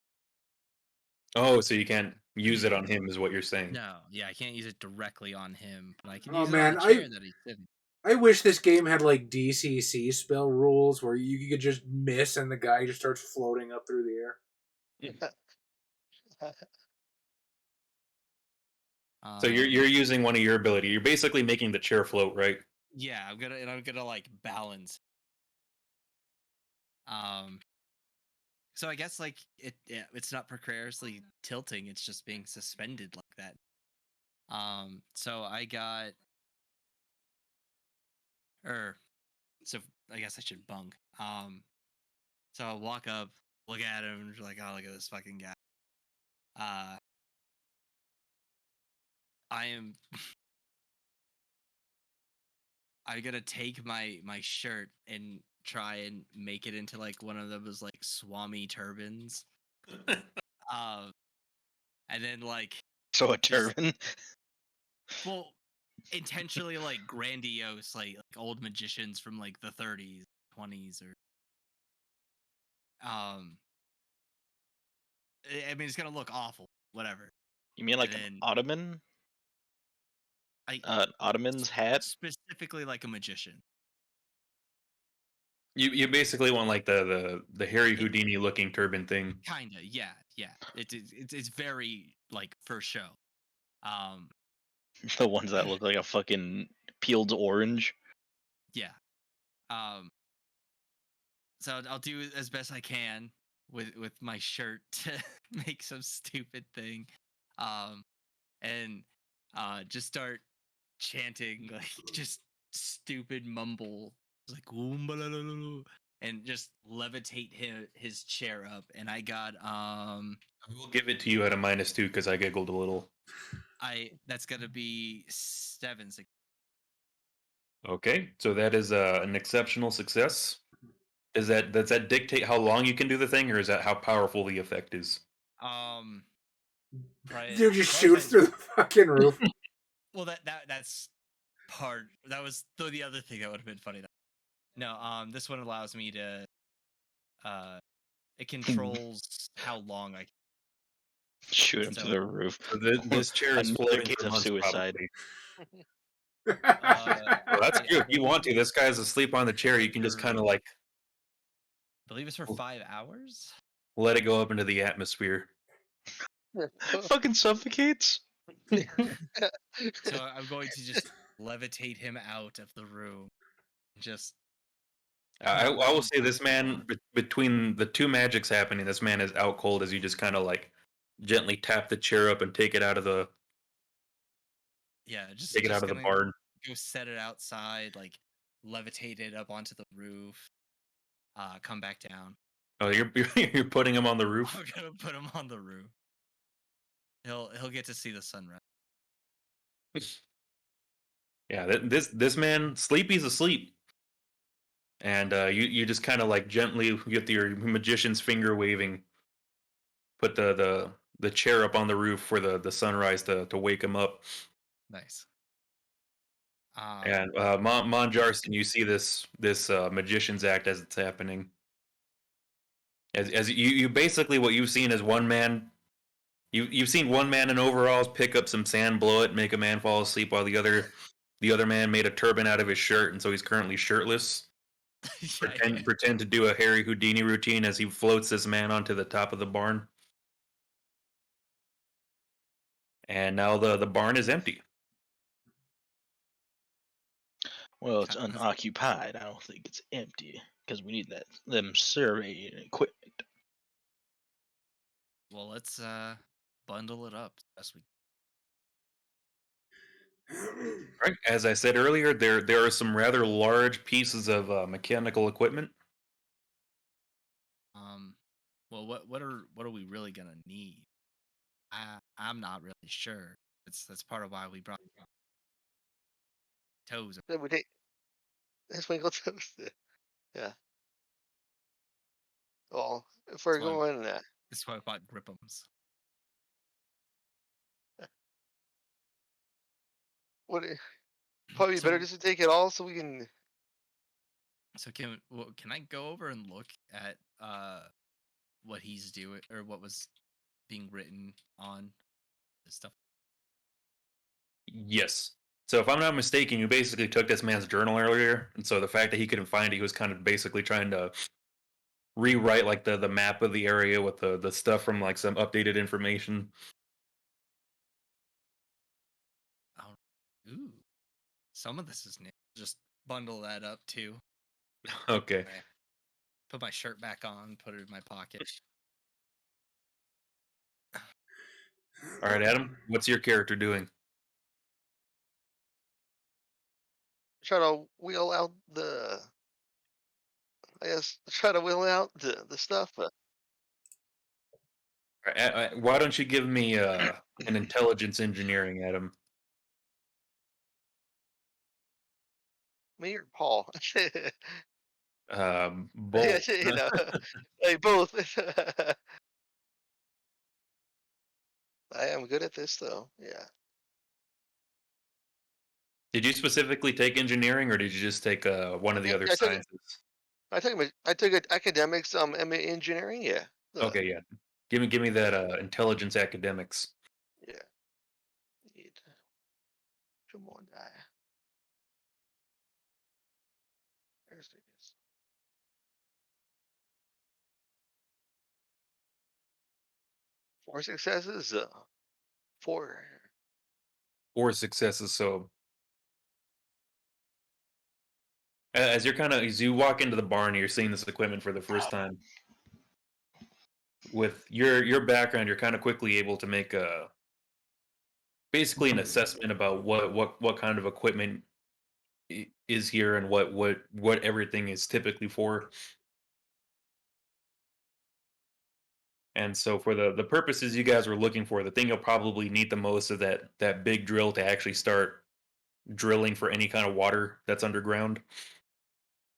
Oh, so you can't use it on him, is what you're saying? No, yeah, I can't use it directly on him, but I can Oh use man, it on the chair that he's sitting. I wish this game had like DCC spell rules where you could just miss and the guy just starts floating up through the air. So you're using one of your ability. You're basically making the chair float, right? Yeah, I'm gonna like balance. So I guess like it's not precariously tilting; it's just being suspended like that. So I got, so I guess I should bunk. So I'll walk up, look at him, and be like, oh, look at this fucking guy. I'm gonna take my shirt and try and make it into like one of those like Swami turbans. And then like so a turban. Well, intentionally like grandiose, like old magicians from like the 30s, 20s, or I mean, it's gonna look awful. Whatever. You mean like an Ottoman? Ottoman's hat? Specifically like a magician. You basically want like the Harry Houdini looking turban thing. Kinda, yeah. It's very like for show. The ones that look like a fucking peeled orange. Yeah. So I'll do as best I can with my shirt to make some stupid thing, and just start chanting like just stupid mumble like and just levitate his chair up. And I got I will give it to you at a -2 because I giggled a little. that's gonna be 7 success. Okay, so that is an exceptional success. Does that dictate how long you can do the thing, or is that how powerful the effect is? Dude just shoots through the fucking roof. Well, that's part. That was the other thing that would have been funny. No, this one allows me to. It controls how long I can. Shoot him So- through the roof. So this chair is Another floating case for of months, suicide. probably. Well, that's I good. If you want to, believe- this guy's asleep on the chair. You can just Sure. kind of like I believe it's for 5 hours. let it go up into the atmosphere. Fucking suffocates. So I'm going to just levitate him out of the room. Just. I put will him say this back man, on. between the two magics happening, this man is out cold as you just kind of like gently tap the chair up and take it out of the Yeah, just the gonna barn. go set it outside, like levitate it up onto the roof. Come back down. Oh, you're putting him on the roof. I'm gonna put him on the roof. He'll get to see the sunrise. Yeah, this man, Sleepy's asleep, and you just kind of like gently with your magician's finger waving, put the chair up on the roof for the sunrise to wake him up. Nice. And Monjarston, you see this magician's act as it's happening. As you basically what you've seen is one man. You've seen one man in overalls pick up some sand, blow it, make a man fall asleep, while the other man made a turban out of his shirt, and so he's currently shirtless. Pretend to do a Harry Houdini routine as he floats this man onto the top of the barn. And now the barn is empty. Well, it's unoccupied. I don't think it's empty because we need them surveying equipment. Well, let's bundle it up as we. Right. As I said earlier, there are some rather large pieces of mechanical equipment. Well, what are we really gonna need? I'm not really sure. That's part of why we brought toes. Then we take Sprinkle toast. Yeah. Well, if we're That's why- going, That's why I bought Gripums. what probably So- better just to take it all so we can. So can I go over and look at what he's doing or what was being written on this stuff? Yes. So if I'm not mistaken, you basically took this man's journal earlier, and so the fact that he couldn't find it, he was kind of basically trying to rewrite like the map of the area with the stuff from like some updated information. Oh, ooh, some of this is new. Just bundle that up too. Okay. Okay. Put my shirt back on. Put it in my pocket. All right, Adam, what's your character doing? Try to wheel out the. I guess try to wheel out the stuff. All right, why don't you give me an intelligence engineering, Adam? Me or Paul? Both. You know, like both. I am good at this though. Yeah. Did you specifically take engineering, or did you just take one of the other I took it. sciences? I took it academics. Engineering. Yeah. Okay, yeah. Give me that intelligence academics. Yeah. Need 2 more die. There's it. 4 successes. 4. 4 successes. So as you walk into the barn, you're seeing this equipment for the first time. With your background, you're kind of quickly able to make basically an assessment about what kind of equipment is here and what everything is typically for. And so for the purposes you guys were looking for, the thing you'll probably need the most is that big drill to actually start drilling for any kind of water that's underground.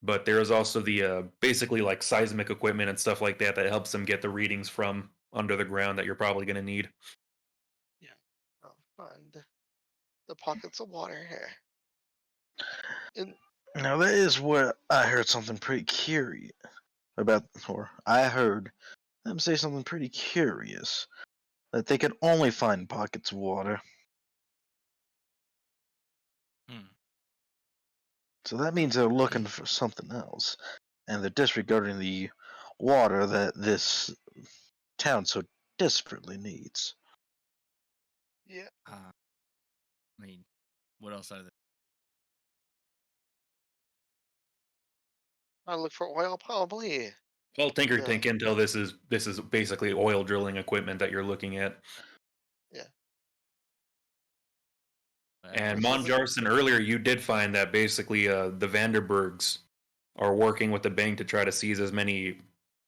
But there is also the basically like seismic equipment and stuff like that that helps them get the readings from under the ground that you're probably going to need. I'll find the pockets of water here. And Now that is where I heard something pretty curious about, or I heard them say something pretty curious, that they can only find pockets of water. Hmm. So that means they're looking for something else, and they're disregarding the water that this town so desperately needs. yeah, I mean, what else are there? I look for oil probably. Well, Tinker Yeah. think intel. This is basically oil drilling equipment that you're looking at. And This Mon is- Jarson, earlier you did find that basically the Vanderbergs are working with the bank to try to seize as many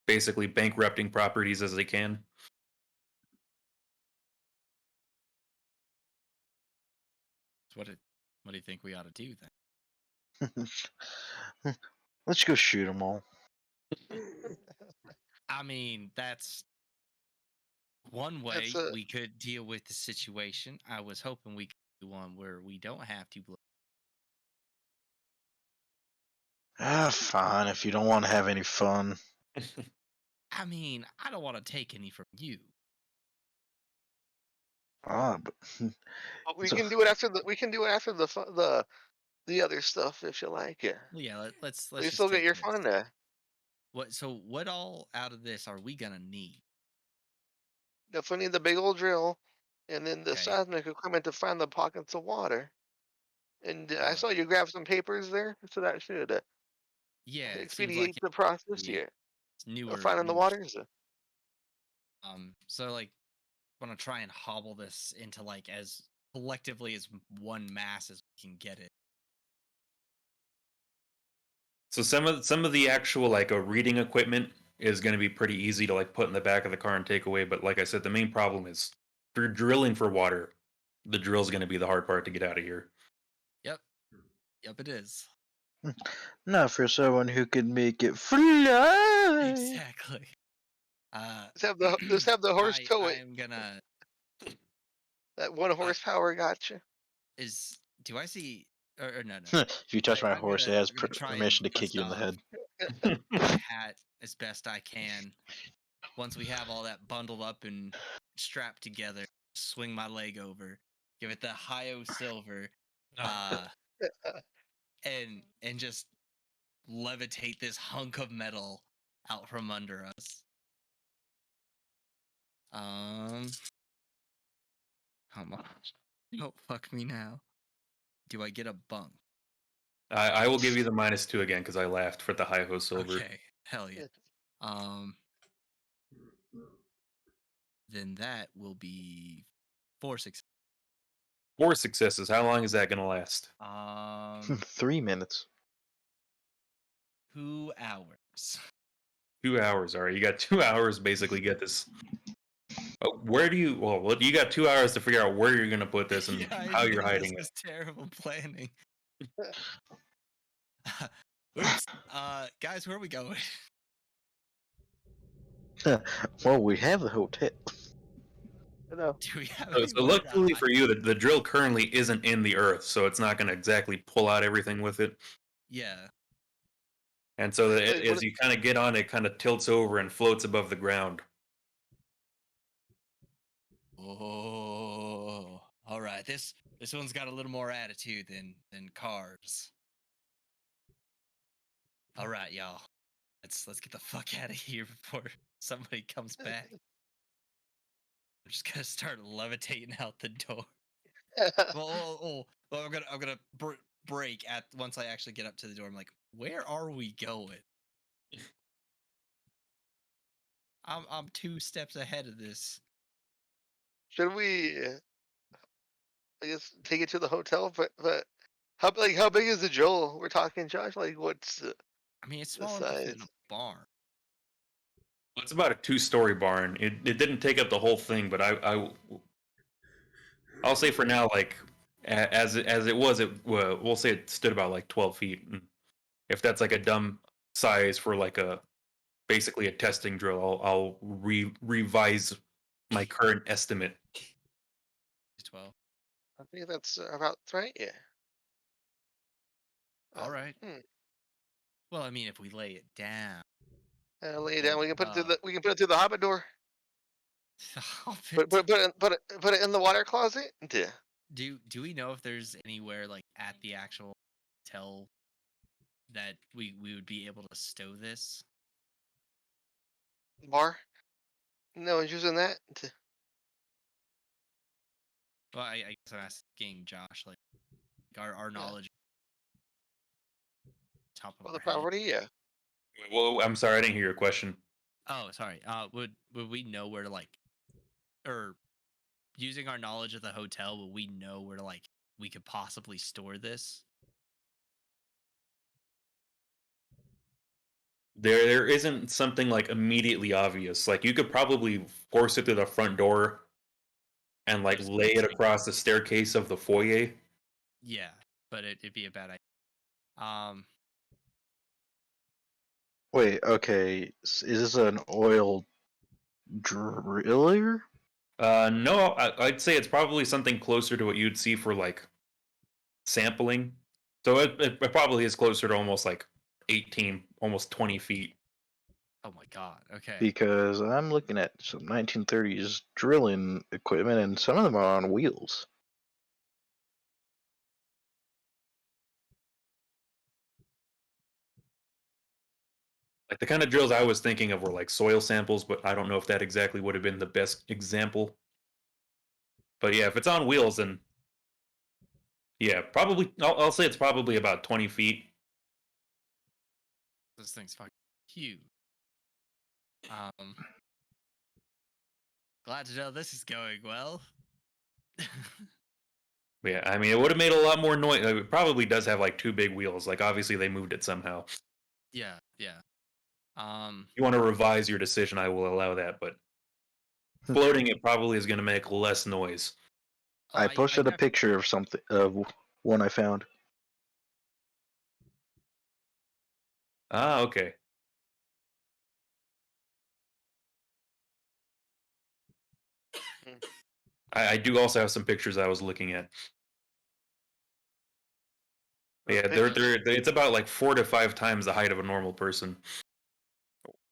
basically bankrupting properties as they can. What do you think we ought to do then? Let's go shoot them all. I mean, that's one way That's a- we could deal with the situation. I was hoping we could do one where we don't have to blow. Fine, if you don't want to have any fun. I mean, I don't want to take any from you. But But we So- can do it after the other stuff if you like. Yeah. Well, yeah, let's You just still get take your this. fun there. What all out of this are we gonna need? Definitely the big old drill, and then the Okay. seismic equipment to find the pockets of water. And I Uh, saw you grab some papers there, so that should Yeah, it seems expedite like the process it's here newer. of finding the newer waters. So like, want to try and hobble this into like as collectively as one mass as we can get it. So some of the actual like a reading equipment is going to be pretty easy to like put in the back of the car and take away. But like I said, the main problem is if you're drilling for water, the drill's going to be the hard part to get out of here. Yep, it is. not for someone who can make it fly. Exactly. Just have the horse tow I it. am gonna. That 1 horsepower gotcha. Do I see? Or no, no. If you touch my I'm horse, gonna- it has I'm gonna try and permission to dust kick you in the off head. my hat as best I can. Once we have all that bundled up and strapped together, swing my leg over, give it the high-o silver, and just levitate this hunk of metal out from under us. Come on. Don't fuck me now. Do I get a bunk? I will give you the -2 again because I laughed for the high ho silver. Okay, hell yeah. Then that will be 4 success. 4 successes. How long is that going to last? 3 minutes. 2 hours. 2 hours. All right, you got 2 hours basically get this. Where do you? Well, you got 2 hours to figure out where you're going to put this and Yeah, I how you're know, hiding this it. was terrible planning. Oops. Guys, where are we going? Well, we have the hotel. No. Do we have So anywhere to luckily hide? for you, the drill currently isn't in the earth, so it's not going to exactly pull out everything with it. Yeah. And so that Wait, what- as you kind of get on, it kind of tilts over and floats above the ground. Oh, all right. This one's got a little more attitude than cars. All right, y'all. Let's get the fuck out of here before somebody comes back. I'm just gonna start levitating out the door. Well, I'm gonna break at once I actually get up to the door. I'm like, where are we going? I'm 2 steps ahead of this. Should we? I guess take it to the hotel, but how big is the drill? We're talking, Josh. Like, what's I mean, it's the small enough to fit in size? a barn. It's about a 2-story barn. It didn't take up the whole thing, but I'll say for now, like as it was, we'll say it stood about like 12 feet. And if that's like a dumb size for like a basically a testing drill, I'll revise my current estimate. 12. I think that's about right. Yeah. All right. Hmm. Well, I mean, if we lay it down, Lay it down. We can put it through Uh, the. We can put it through the hobbit door. I'll Put it in the water closet. Yeah. do we know if there's anywhere like at the actual hotel that we would be able to stow this? Bar. No one's using that. Well, I guess I'm asking Josh, like our Yeah. knowledge top of Well, the our head. property. Yeah. Well, I'm sorry, I didn't hear your question. Oh, sorry. Would we know where to like, or using our knowledge of the hotel, would we know where to like we could possibly store this? There isn't something like immediately obvious. Like you could probably force it through the front door and like Just lay it take- across the staircase of the foyer. Yeah, but it'd be a bad idea. Wait, okay. Is this an oil driller? No, I'd say it's probably something closer to what you'd see for like sampling. So it probably is closer to almost like 18, almost 20 feet. Oh my god. Okay. Because I'm looking at some 1930s drilling equipment, and some of them are on wheels. Like the kind of drills I was thinking of were like soil samples, but I don't know if that exactly would have been the best example. But yeah, if it's on wheels, then yeah, probably I'll say it's probably about 20 feet. This thing's fucking huge. Glad to know this is going well. Yeah, I mean, it would have made a lot more noise. It probably does have like 2 big wheels. Like obviously they moved it somehow. Yeah. If you want to revise your decision, I will allow that, but floating it probably is going to make less noise. I posted a picture of something of one I found. Ah, okay. I do also have some pictures I was looking at. Those Yeah, it's about like 4 to 5 times the height of a normal person,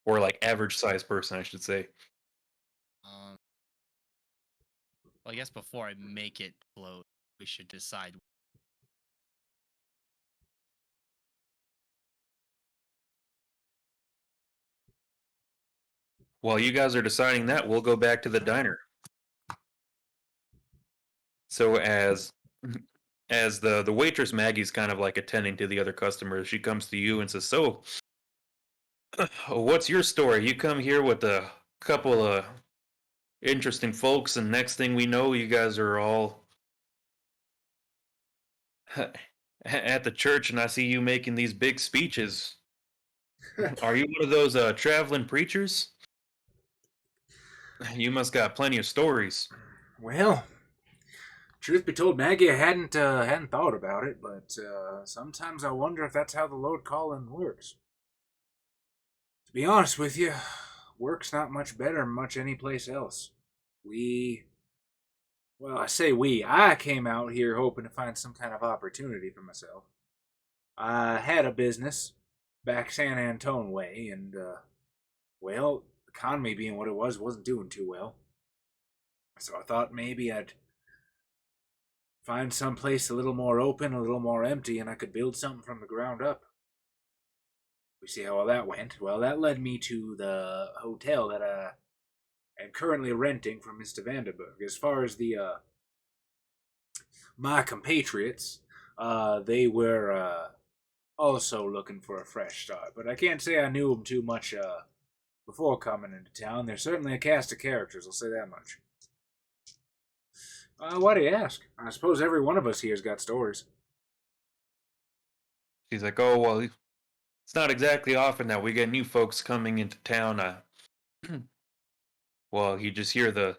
or like average sized person, I should say. Well, I guess before I make it float, we should decide. While you guys are deciding that, we'll go back to the diner. So as the waitress Maggie's kind of like attending to the other customers, she comes to you and says, "So, what's your story? You come here with a couple of interesting folks, and next thing we know, you guys are all at the church, and I see you making these big speeches. Are you one of those traveling preachers? You must got plenty of stories." Well, truth be told, Maggie, I hadn't thought about it, but sometimes I wonder if that's how the Lord calling works. To be honest with you, work's not much better than much any place else. I say I came out here hoping to find some kind of opportunity for myself. I had a business back San Antone way, and, the economy being what it was, wasn't doing too well. So I thought maybe I'd find some place a little more open, a little more empty, and I could build something from the ground up. We see how all that went. Well, that led me to the hotel that I am currently renting from Mr. Vanderberg. As far as the my compatriots, they were also looking for a fresh start, but I can't say I knew them too much before coming into town. They're certainly a cast of characters, I'll say that much. Why do you ask? I suppose every one of us here's got stories. She's like, "Oh well, it's not exactly often that we get new folks coming into town. Well, you just hear the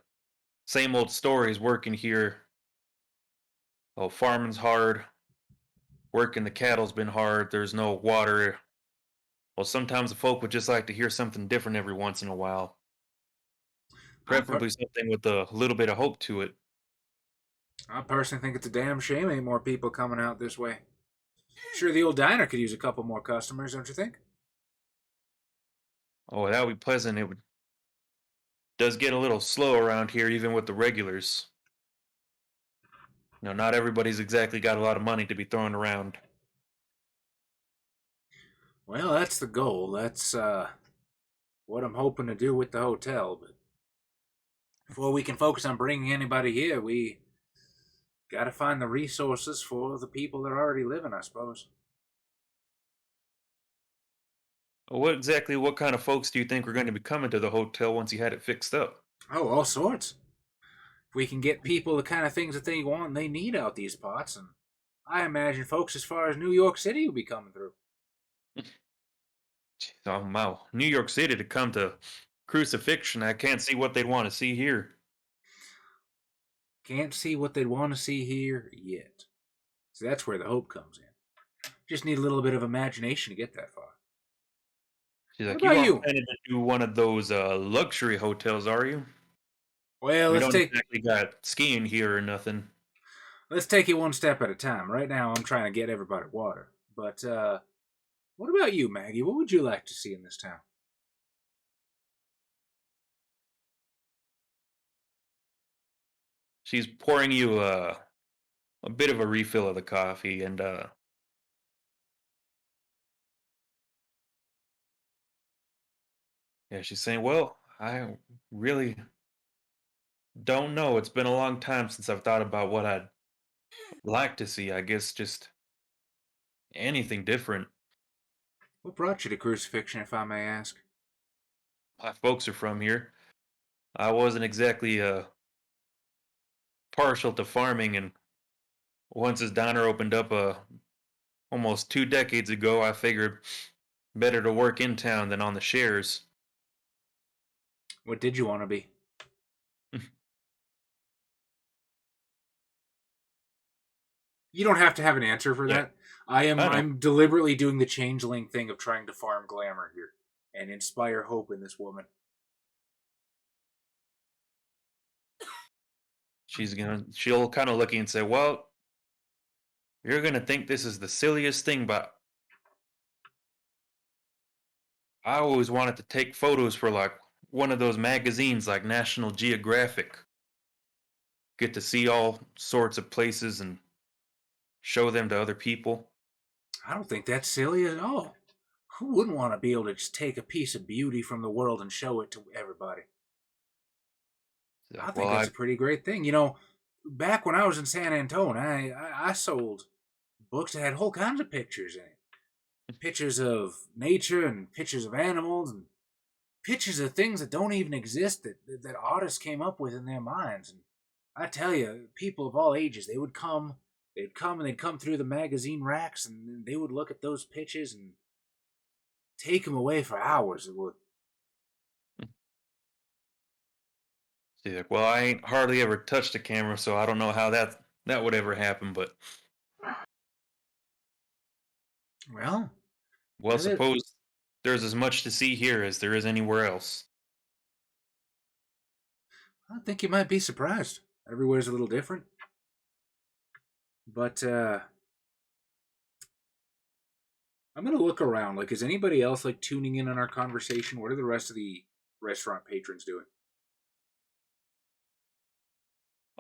same old stories working here. Oh, farming's hard. Working the cattle's been hard. There's no water. Well, sometimes the folk would just like to hear something different every once in a while. I, per- Preferably something with a little bit of hope to it. I personally think it's a damn shame ain't more people coming out this way. Sure, the old diner could use a couple more customers, don't you think? Oh, that would be pleasant. Does get a little slow around here, even with the regulars. Not everybody's exactly got a lot of money to be throwing around. Well, that's the goal. That's what I'm hoping to do with the hotel. But before we can focus on bringing anybody here, we got to find the resources for the people that are already living, I suppose. What kind of folks do you think are going to be coming to the hotel once you had it fixed up? Oh, all sorts. If we can get people the kind of things that they want and they need out these parts, and I imagine folks as far as New York City will be coming through. Oh, wow. New York City to come to crucifixion. I can't see what they'd want to see here. Can't see what they'd want to see here yet. So that's where the hope comes in. Just need a little bit of imagination to get that far. She's like, What about you you? aren't planning to do one of those luxury hotels, are you? Well, We let's don't take exactly got skiing here or nothing. it one step at a time. Right now, I'm trying to get everybody water. But what about you, Maggie? What would you like to see in this town? She's pouring you a bit of a refill of the coffee, and yeah, she's saying, "Well, I really don't know. It's been a long time since I've thought about what I'd like to see. I guess just anything different. What brought you to crucifixion, if I may ask? My folks are from here. I wasn't exactly partial to farming, and once his diner opened up almost 2 decades ago, I figured better to work in town than on the shares. What did you want to be? You don't have to have an answer for Yeah, that. I'm I know. I'm deliberately doing the changeling thing of trying to farm glamour here and inspire hope in this woman. She'll kind of look at you and say, "Well, you're gonna think this is the silliest thing, but I always wanted to take photos for like one of those magazines like National Geographic. Get to see all sorts of places and show them to other people." I don't think that's silly at all. Who wouldn't want to be able to just take a piece of beauty from the world and show it to everybody? She's I like, think well, that's a pretty great thing. You know, back when I was in San Antone, I sold books that had whole kinds of pictures in it. Pictures of nature and pictures of animals and pictures of things that don't even exist that artists came up with in their minds. And I tell you, people of all ages, they'd come through the magazine racks and they would look at those pictures and take them away for hours. It would. she's like, well, I ain't hardly ever touched a camera, so I don't know how that would ever happen. But Well, well, that is, suppose there's as much to see here as there is anywhere else. I think you might be surprised. Everywhere's a little different. But I'm gonna look around. Like, is anybody else like tuning in on our conversation? What are the rest of the restaurant patrons doing?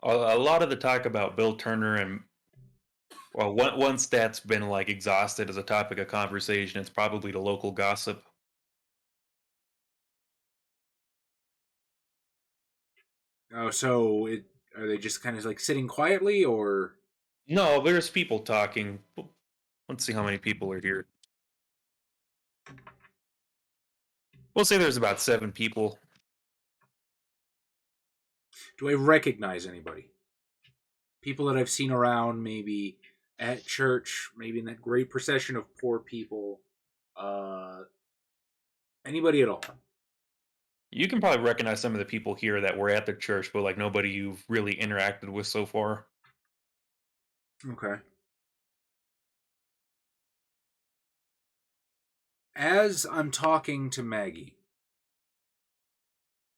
A lot of the talk about Bill Turner and well, once that's been like exhausted as a topic of conversation, it's probably the local gossip. Oh, so are they just kind of like sitting quietly, or No, there's people talking. Let's see how many people are here. We'll say there's about 7 people. do I recognize anybody? People that I've seen around, maybe at church, maybe in that great procession of poor people. Uh, Anybody at all? You can probably recognize some of the people here that were at the church, but like nobody you've really interacted with so far. Okay. As I'm talking to Maggie,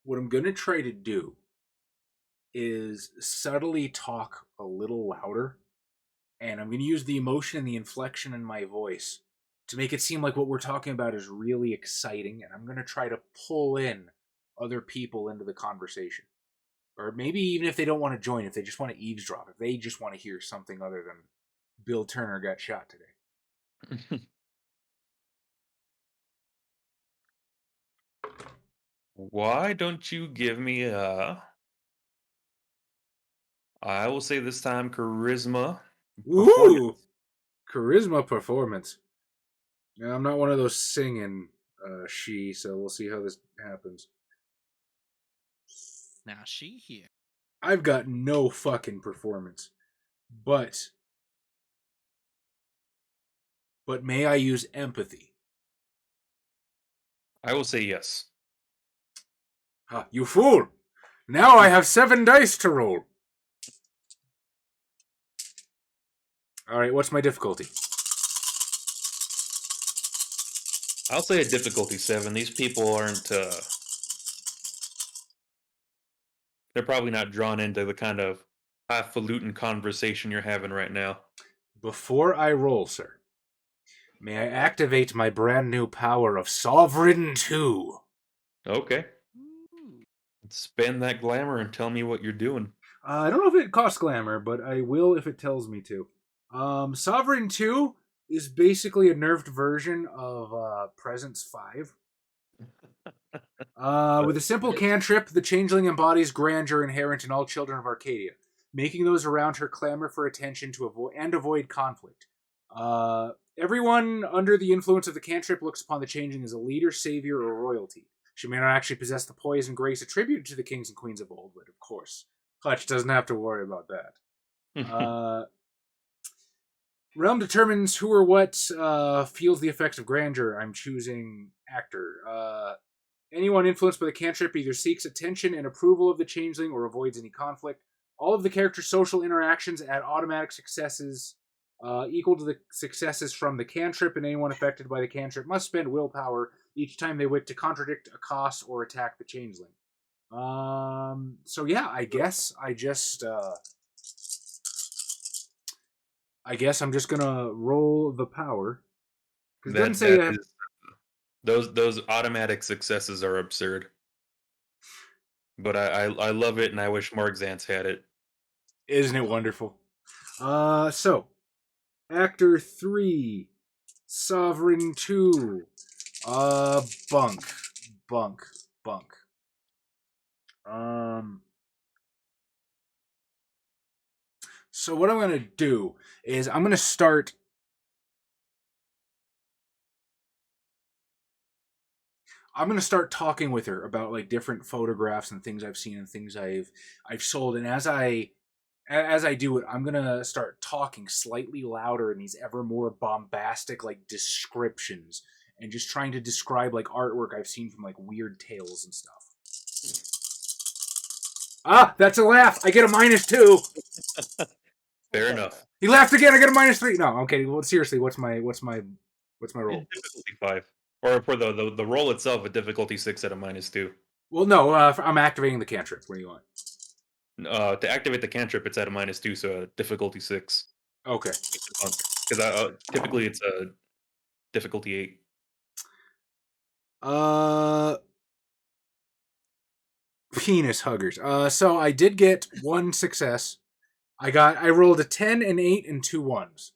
what I'm going to try to do is subtly talk a little louder, and I'm going to use the emotion and the inflection in my voice to make it seem like what we're talking about is really exciting, and I'm going to try to pull in other people into the conversation. Or maybe even if they don't want to join, if they just want to eavesdrop, if they just want to hear something other than Bill Turner got shot today. Why don't you give me a... I will say this time charisma. Ooh! Charisma performance. Yeah, I'm not one of those singing so we'll see how this happens. Now she here. I've got no fucking performance. But may I use empathy? I will say yes. Ha, you fool! Now I have 7 dice to roll. Alright, what's my difficulty? I'll say a difficulty 7. These people aren't... they're probably not drawn into the kind of highfalutin conversation you're having right now. Before I roll, sir, may I activate my brand new power of Sovereign 2? Okay. Ooh. Spend that glamour and tell me what you're doing. I don't know if it costs glamour, but I will if it tells me to. Sovereign 2 is basically a nerfed version of Presence 5. With a simple cantrip, the Changeling embodies grandeur inherent in all children of Arcadia, making those around her clamor for attention to avoid conflict. Everyone under the influence of the cantrip looks upon the Changeling as a leader, savior, or royalty. She may not actually possess the poise and grace attributed to the kings and queens of old, but of course, Hutch doesn't have to worry about that. Realm determines who or what feels the effects of grandeur. I'm choosing actor. Anyone influenced by the cantrip either seeks attention and approval of the Changeling or avoids any conflict. All of the character's social interactions add automatic successes equal to the successes from the cantrip, and anyone affected by the cantrip must spend willpower each time they wish to contradict, accost, or attack the Changeling. So yeah, I guess I'm just gonna roll the power. Because it doesn't say that. Those automatic successes are absurd. But I love it, and I wish Mark Zantz had it. Isn't it wonderful? So Actor 3, Sovereign 2, Bunk. So what I'm gonna do is I'm gonna start. I'm gonna start talking with her about like different photographs and things I've seen and things I've sold, and as I do it, I'm gonna start talking slightly louder in these ever more bombastic like descriptions, and just trying to describe like artwork I've seen from like weird tales and stuff. Ah, that's a laugh. I get a -2. Fair enough. He laughed again. I get a -3. No, okay. Well, seriously, what's my roll? Difficulty 5, or for the roll itself, a difficulty 6 at a -2. Well, no, I'm activating the cantrip. What do you want? To activate the cantrip, it's at a -2, so a difficulty 6. Okay. Because typically it's a difficulty 8. Penis huggers. So I did get 1 success. I rolled a 10, an 8, and 2 1s.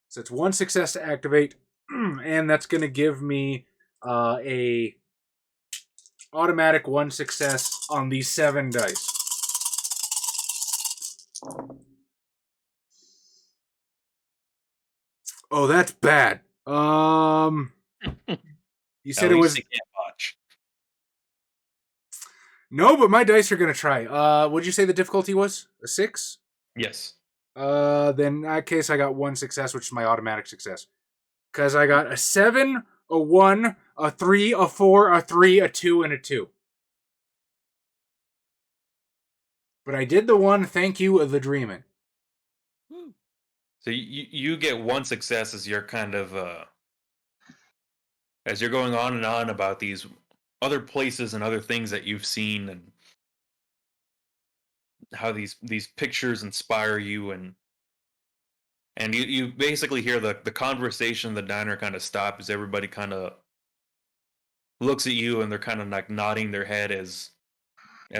So it's 1 success to activate, and that's going to give me a automatic 1 success on these 7 dice. Oh, that's bad. You said it was. You can't watch. No, but my dice are going to try. What'd you say the difficulty was? A 6? Yes. Then in that case, I got 1 success, which is my automatic success. Because I got a 7, a 1, a 3, a 4, a 3, a 2, and a 2. But I did the 1, thank you, of the dreaming. So you get one success as you're kind of as you're going on and on about these other places and other things that you've seen and how these pictures inspire you and you basically hear the conversation in the diner kind of stop as everybody kind of looks at you and they're kind of like nodding their head as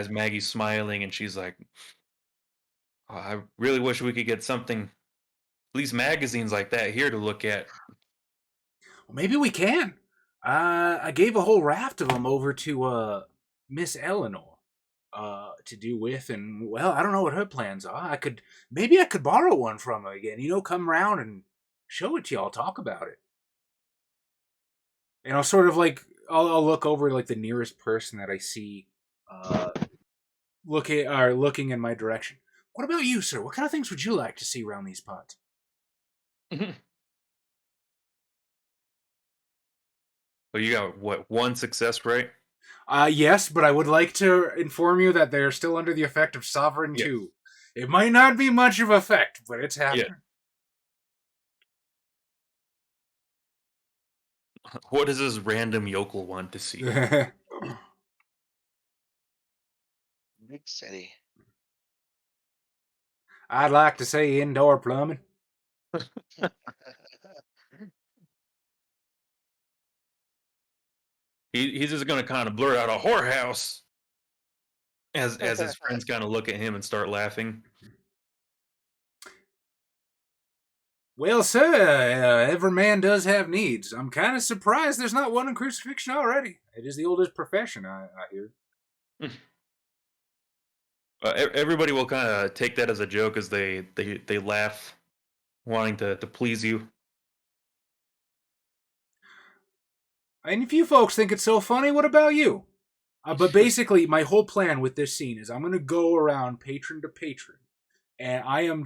Maggie's smiling and she's like, "Oh, I really wish we could get something, at least magazines like that here to look at." Well, maybe we can. I gave a whole raft of them over to Miss Eleanor to do with, and well, I don't know what her plans are. Maybe I could borrow one from her again. Come around and show it to y'all, talk about it. And I'll sort of like I'll look over like the nearest person that I see looking in my direction. What about you, sir? What kind of things would you like to see around these parts? Well, you got what, one success, right? Yes, but I would like to inform you that they are still under the effect of Sovereign Yes. 2. It might not be much of effect, but it's happening. What does this random yokel want to see? Big city. I'd like to say indoor plumbing. He's just gonna kind of blurt out a whorehouse as his friends kind of look at him and start laughing. Well, sir, every man does have needs. I'm kind of surprised there's not one in crucifixion already. It is the oldest profession, I hear. Everybody will kind of take that as a joke as they laugh, wanting to please you. And if you folks think it's so funny, what about you? But basically, my whole plan with this scene is I'm going to go around patron to patron. And I'm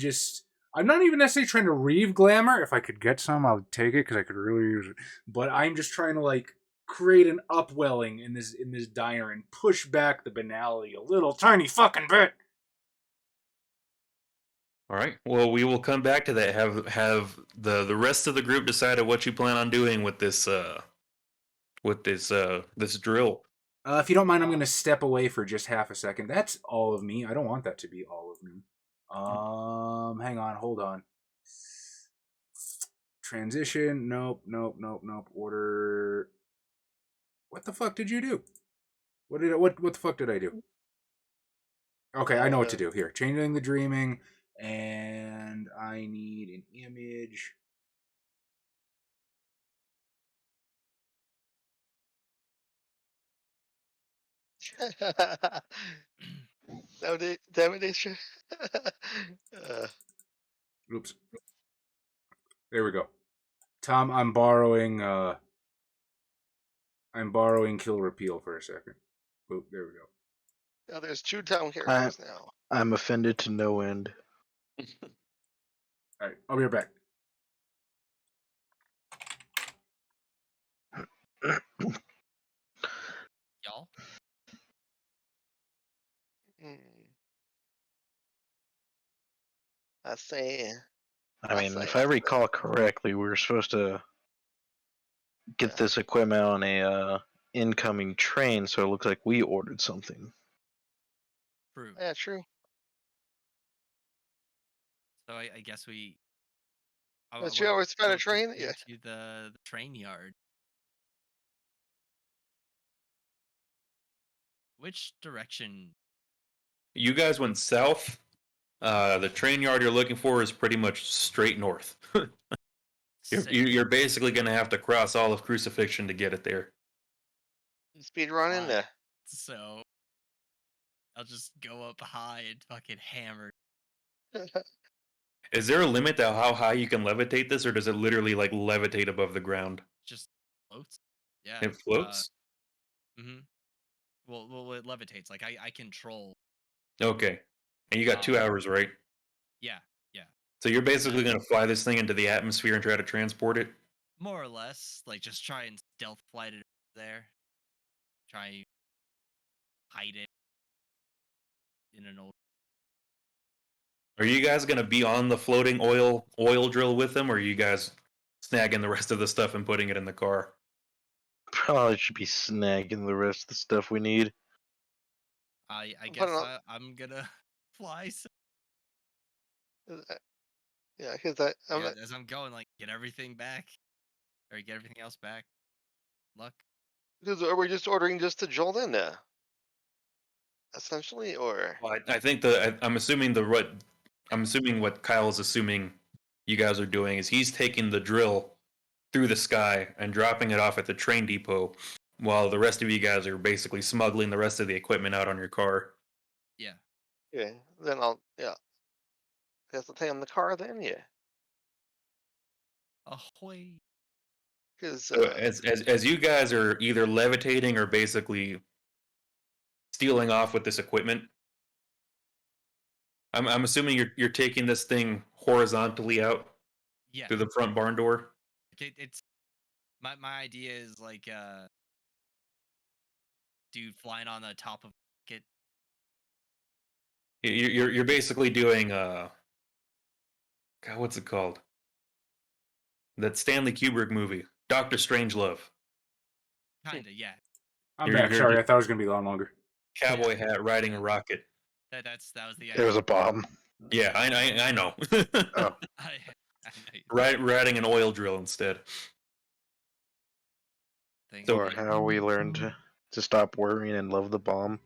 not even necessarily trying to reeve glamour. If I could get some, I'll take it because I could really use it. But I'm just trying to like create an upwelling in this diner and push back the banality a little tiny fucking bit. All right. Well, we will come back to that. Have the rest of the group decided what you plan on doing with this this drill. If you don't mind, I'm going to step away for just half a second. That's all of me. I don't want that to be all of me. Hang on, hold on. Transition. Nope. Order. What the fuck did you do? What the fuck did I do? Okay, I know what to do. Here, changing the dreaming, and I need an image. Damn it, Daestra. Oops. There we go. Tom, I'm borrowing Kill Repeal for a second. Oop, there we go. Now there's 2 town characters now. I'm offended to no end. Alright, I'll be right back. Y'all? I say. I mean, if I recall correctly, we were supposed to get this equipment on a incoming train, so it looks like we ordered something. True. Yeah, true. So I guess we. That's 2 hours spent a train. Yeah. To the train yard. Which direction? You guys went south. The train yard you're looking for is pretty much straight north. You're basically going to have to cross all of Crucifixion to get it there. Speed running there. So I'll just go up high and fucking hammer. Is there a limit to how high you can levitate this, or does it literally like levitate above the ground? Just floats. Yeah. It floats? Well, it levitates. Like I control. Okay. And you got 2 hours, right? Yeah. So you're basically going to fly this thing into the atmosphere and try to transport it? More or less, like just try and stealth flight it there. Try hide it in an old. Are you guys gonna be on the floating oil drill with them, or are you guys snagging the rest of the stuff and putting it in the car? Probably should be snagging the rest of the stuff we need. I Put guess it on- I'm gonna fly. So, Yeah, because I'm yeah, as I'm going, like get everything back, or get everything else back. Luck. because we're just ordering just to jolt in there, essentially, or Well, I think I'm assuming what Kyle is assuming you guys are doing is he's taking the drill through the sky and dropping it off at the train depot, while the rest of you guys are basically smuggling the rest of the equipment out on your car. Yeah. yeah, then I'll have to take on the car then, yeah, Ahoy! because So as you guys are either levitating or basically stealing off with this equipment, I'm assuming you're taking this thing horizontally out Yeah. through the front barn door. It's my idea is like dude flying on the top of it. You're basically doing God, what's it called? That Stanley Kubrick movie, Doctor Strangelove. Kinda, yeah. I'm You're- back. you're Sorry, I just- thought it was gonna be a lot longer. Cowboy hat riding a rocket. That was the There was a bomb. Yeah, I know. Oh. I know you Riding an oil drill instead. think Or like, how we learned to stop worrying and love the bomb.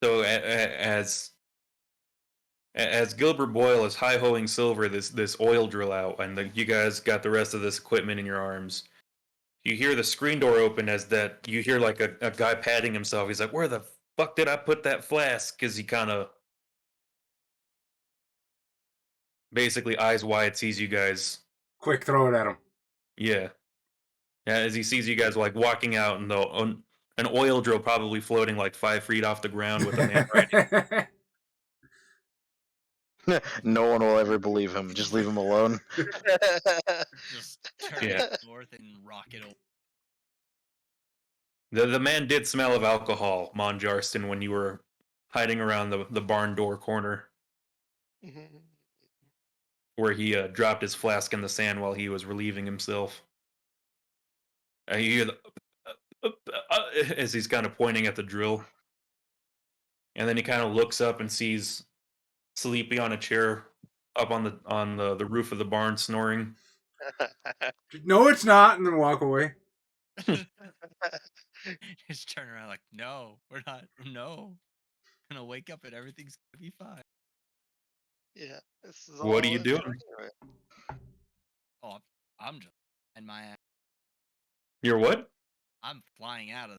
So as Gilbert Boyle is high-hoing silver this oil drill out, and you guys got the rest of this equipment in your arms, you hear the screen door open you hear like a guy patting himself. He's like, "Where the fuck did I put that flask?" Because he kind of basically eyes wide sees you guys. Quick, throw it at him. Yeah. As he sees you guys like walking out, and an oil drill probably floating like 5 feet off the ground with a man riding. No one will ever believe him. Just leave him alone. just turn Yeah. north and rocket over. The man did smell of alcohol, Mon Jarston, when you were hiding around the barn door corner where he dropped his flask in the sand while he was relieving himself. You hear as he's kind of pointing at the drill, and then he kind of looks up and sees Sleepy on a chair up on the roof of the barn snoring. No, it's not, and then walk away. Just turn around like, no, we're not. No, I'm gonna wake up and everything's gonna be fine. yeah, this is What are all you a doing? dream, right? Oh, I'm just and my ass. You're what? I'm flying out of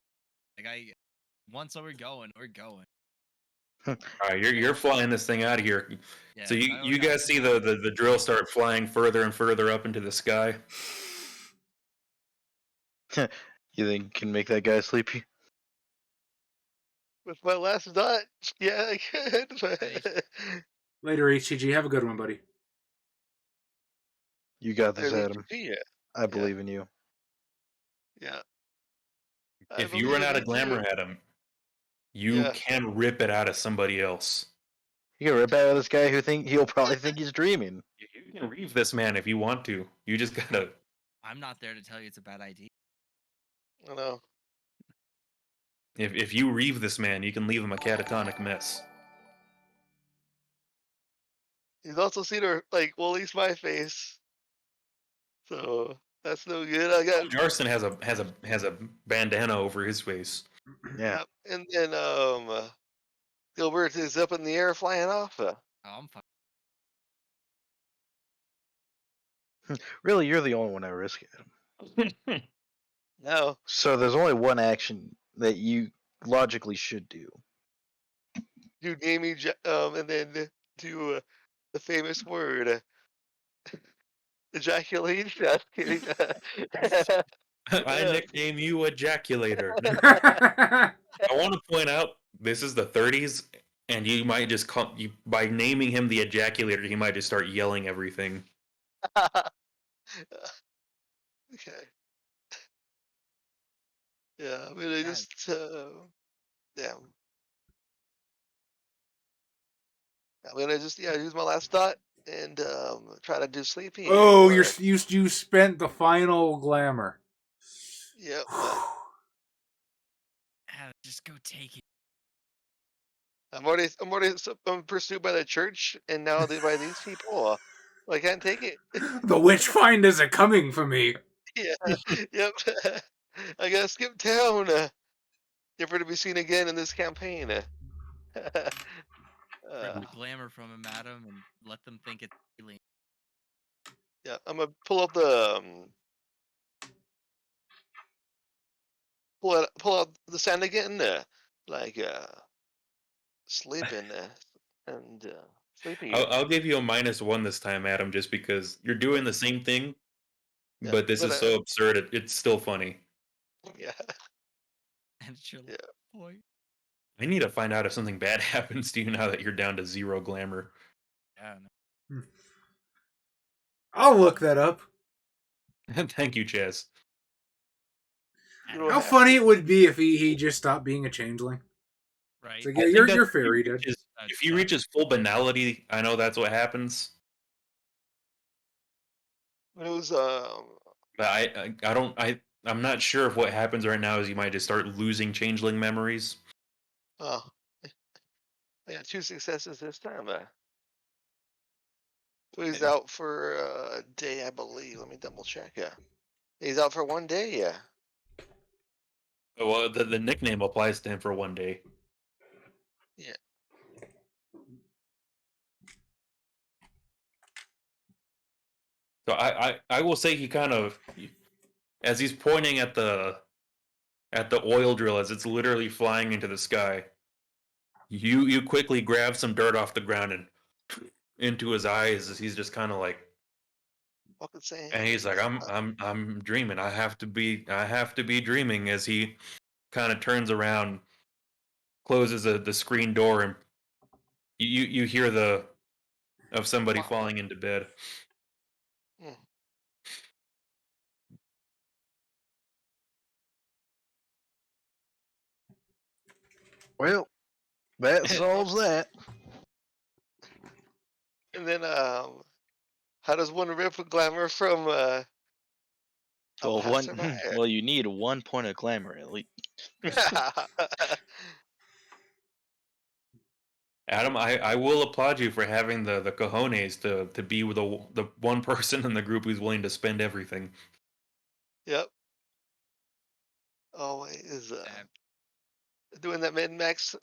once we're going, we're going. All right, you're flying this thing out of here. Yeah. So I you only got guys see the drill start flying further and further up into the sky. You think you can make that guy sleepy? With my last dot, yeah, I could. But Later, HCG. Have a good one, buddy. You got this, There's Adam. HG, I believe in you. yeah. If you run out of glamour at him, you Yeah. can rip it out of somebody else. You can rip out of this guy who he'll probably think he's dreaming. You can reeve this man if you want to. You just gotta. I'm not there to tell you it's a bad idea. I know. If you reeve this man, you can leave him a catatonic mess. He's also seen her like, well, at least my face. So that's no good. I got Jarston has a bandana over his face. Yeah. and then Gilbert is up in the air flying off. Oh, I'm fine. Really, you're the only one I risk it. No. So there's only one action that you logically should do. Do name and then do the famous word ejaculate. Just kidding. I nickname you Ejaculator. I want to point out this is the 30s, and you might just by naming him the Ejaculator, he might just start yelling everything. Okay. Yeah, I mean, I Yeah. just, yeah. I'm gonna just, use my last dot and try to do sleepy. Oh, Or, you spent the final glamour. yep. Just go take it. I'm pursued by the church, and now by these people. I can't take it. The witchfinders are coming for me. Yeah. Yep. I gotta skip town. Never to be seen again in this campaign. Rip Uh, the glamour from him, Adam, and let them think it's alien. yeah, I'm gonna pull up the pull out the sand again, like sleeping and sleepy. I'll give you a -1 this time, Adam, just because you're doing the same thing, Yeah, but this but is so absurd. It's still funny. yeah, And it's your Yeah. boy. I need to find out if something bad happens to you now that you're down to 0 glamour. Yeah, no. I'll look that up. Thank you, Chaz. You don't How have funny to. it would be if he just stopped being a changeling. Right. It's like, I yeah, think you're that's fairy, Dad. if he reaches full banality, I know that's what happens. It was But I'm not sure if what happens right now is you might just start losing changeling memories. oh, I got 2 successes this time. So he's out for a day, I believe. Let me double check. Yeah, he's out for 1 day. Yeah. Well, the nickname applies to him for 1 day. Yeah. So I will say he kind of, as he's pointing at the oil drill as it's literally flying into the sky, you quickly grab some dirt off the ground and into his eyes as he's just kind of like, Fucking saying. and he's like, I'm dreaming. I have to be dreaming. As he kind of turns around, closes the screen door, and you hear the of somebody falling into bed. Mm. Well, that solves that. And then how does one rip a glamour from a Well, passerby? well, you need 1 point of glamour at least. Adam, I will applaud you for having the cojones to be the one person in the group who's willing to spend everything. Yep. Always Sad. doing that min max.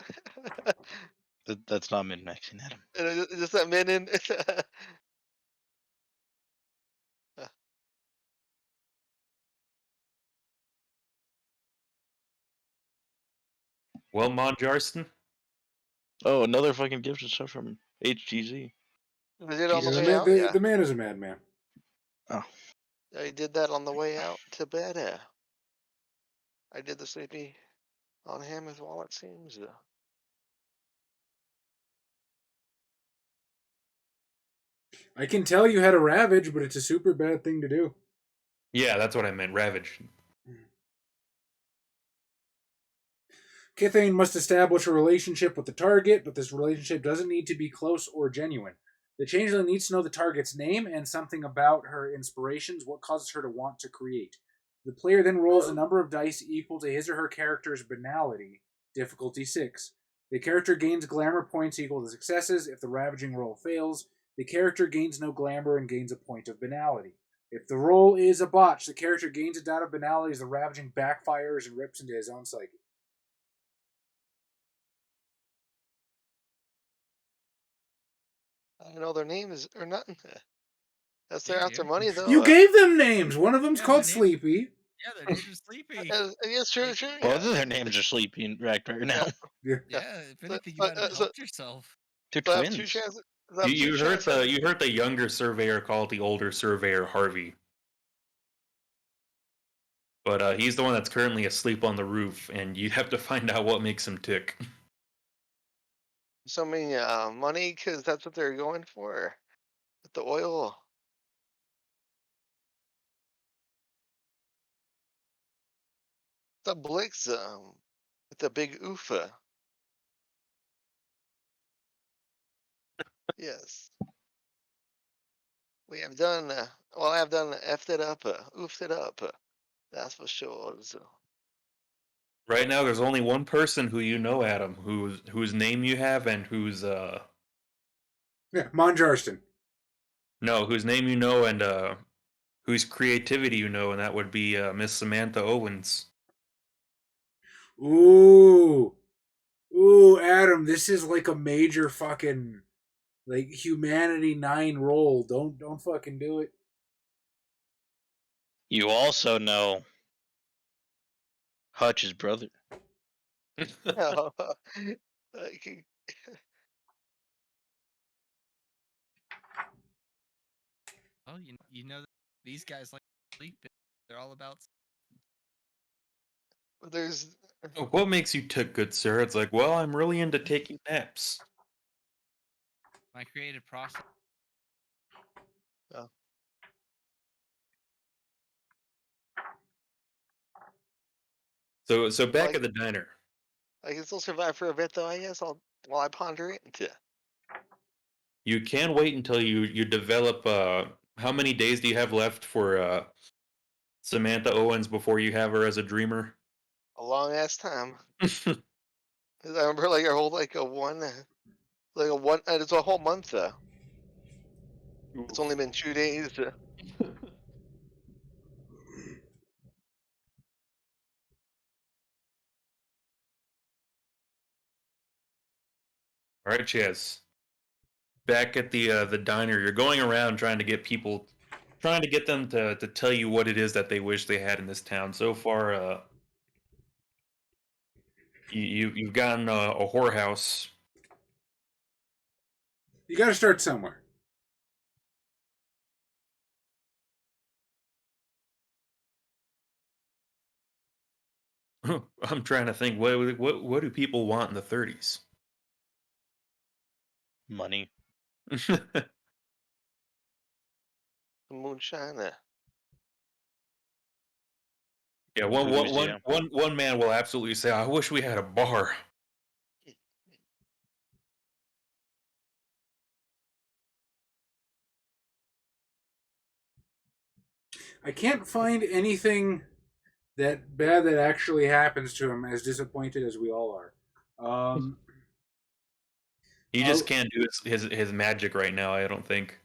That's not min-maxing, Adam. Just that min in. Well, Monjarston, Oh, another fucking gift and stuff from HGZ. Is it on the Yeah, way out? Yeah. the man is a madman. Oh, I did that on the way out to bed. I did the sleepy on him as well, it seems. I can tell you had a ravage, but it's a super bad thing to do. yeah, that's what I meant. Ravage. Kithane must establish a relationship with the target, but this relationship doesn't need to be close or genuine. The changeling needs to know the target's name and something about her inspirations, what causes her to want to create. The player then rolls a number of dice equal to his or her character's banality, difficulty 6. The character gains glamour points equal to successes. If the ravaging roll fails, the character gains no glamour and gains a point of banality. If the roll is a botch, the character gains a dot of banality as the ravaging backfires and rips into his own psyche. I don't know their names or nothing. That's their Yeah, after dude. money though. You gave them names. One of them's Yeah, called the name- Sleepy. Yeah, their names are sleepy. Yeah, sure. both Yeah. of their names are sleeping right now. Yeah. Yeah, if anything, you but, might have so- helped yourself. They're So I have 2 twins. chances. I have 2 You heard chances. the younger surveyor called the older surveyor Harvey, but he's the one that's currently asleep on the roof, and you'd have to find out what makes him tick. So many money because that's what they're going for with the oil. the Blix with the big oofa. Yes. We have done, well, I have done effed it up, oofed it up. That's for sure. So, Right now, there's only one person who you know, Adam, whose name you have and whose Yeah, Monjarston. whose name you know and whose creativity you know, and that would be Miss Samantha Owens. Ooh. Ooh, Adam, this is like a major fucking like Humanity 9 roll. Don't fucking do it. You also know Hutch's brother. like, Oh, you know these guys like sleep. They're all about. there's What makes you tick, good sir? It's like, well, I'm really into taking naps. My creative process. So back Like- at the diner. I can still survive for a bit, though. I guess while I ponder it. You can wait until you develop. How many days do you have left for Samantha Owens before you have her as a dreamer? A long ass time. 'Cause I remember like a whole it's a whole month. It's only been 2 days. All right, Chaz. Back at the diner, you're going around trying to get them to tell you what it is that they wish they had in this town. So far, you've gotten a whorehouse. You got to start somewhere. I'm trying to think. What do people want in the 30s? Money. Moonshine. Yeah, Booze, yeah. one man will absolutely say, "I wish we had a bar." I can't find anything that bad that actually happens to him, as disappointed as we all are. He just can't do his magic right now. I don't think.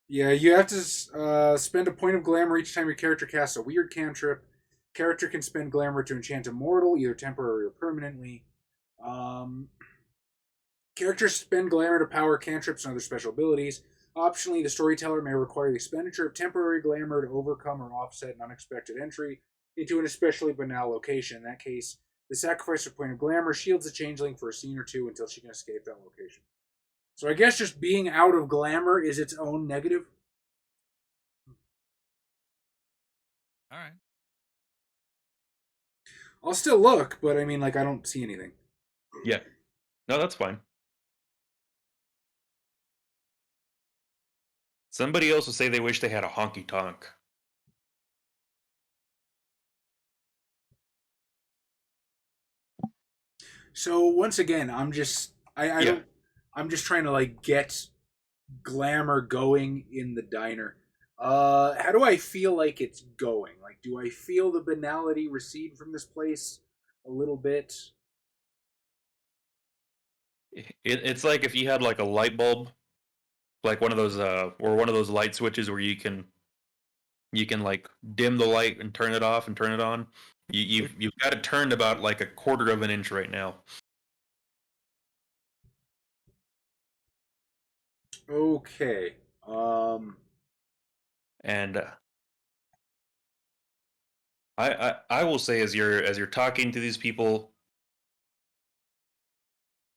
Yeah, you have to spend a point of glamour each time your character casts a weird cantrip. Character can spend glamour to enchant a mortal, either temporarily or permanently. Characters spend glamour to power cantrips and other special abilities. Optionally, the storyteller may require the expenditure of temporary glamour to overcome or offset an unexpected entry into an especially banal location. In that case, the sacrifice of point of glamour shields the changeling for a scene or two until she can escape that location. So I guess just being out of glamour is its own negative. All right. I'll still look, but I mean, like, I don't see anything. Yeah, no, that's fine. Somebody else will say they wish they had a honky tonk. So once again, I'm just I'm just trying to like get glamour going in the diner. How do I feel like it's going? Like, do I feel the banality recede from this place a little bit? It's like if you had like a light bulb, like one of those or one of those light switches where you can like dim the light and turn it off and turn it on. You've got it turned about like a quarter of an inch right now. Okay. And I will say as you're talking to these people,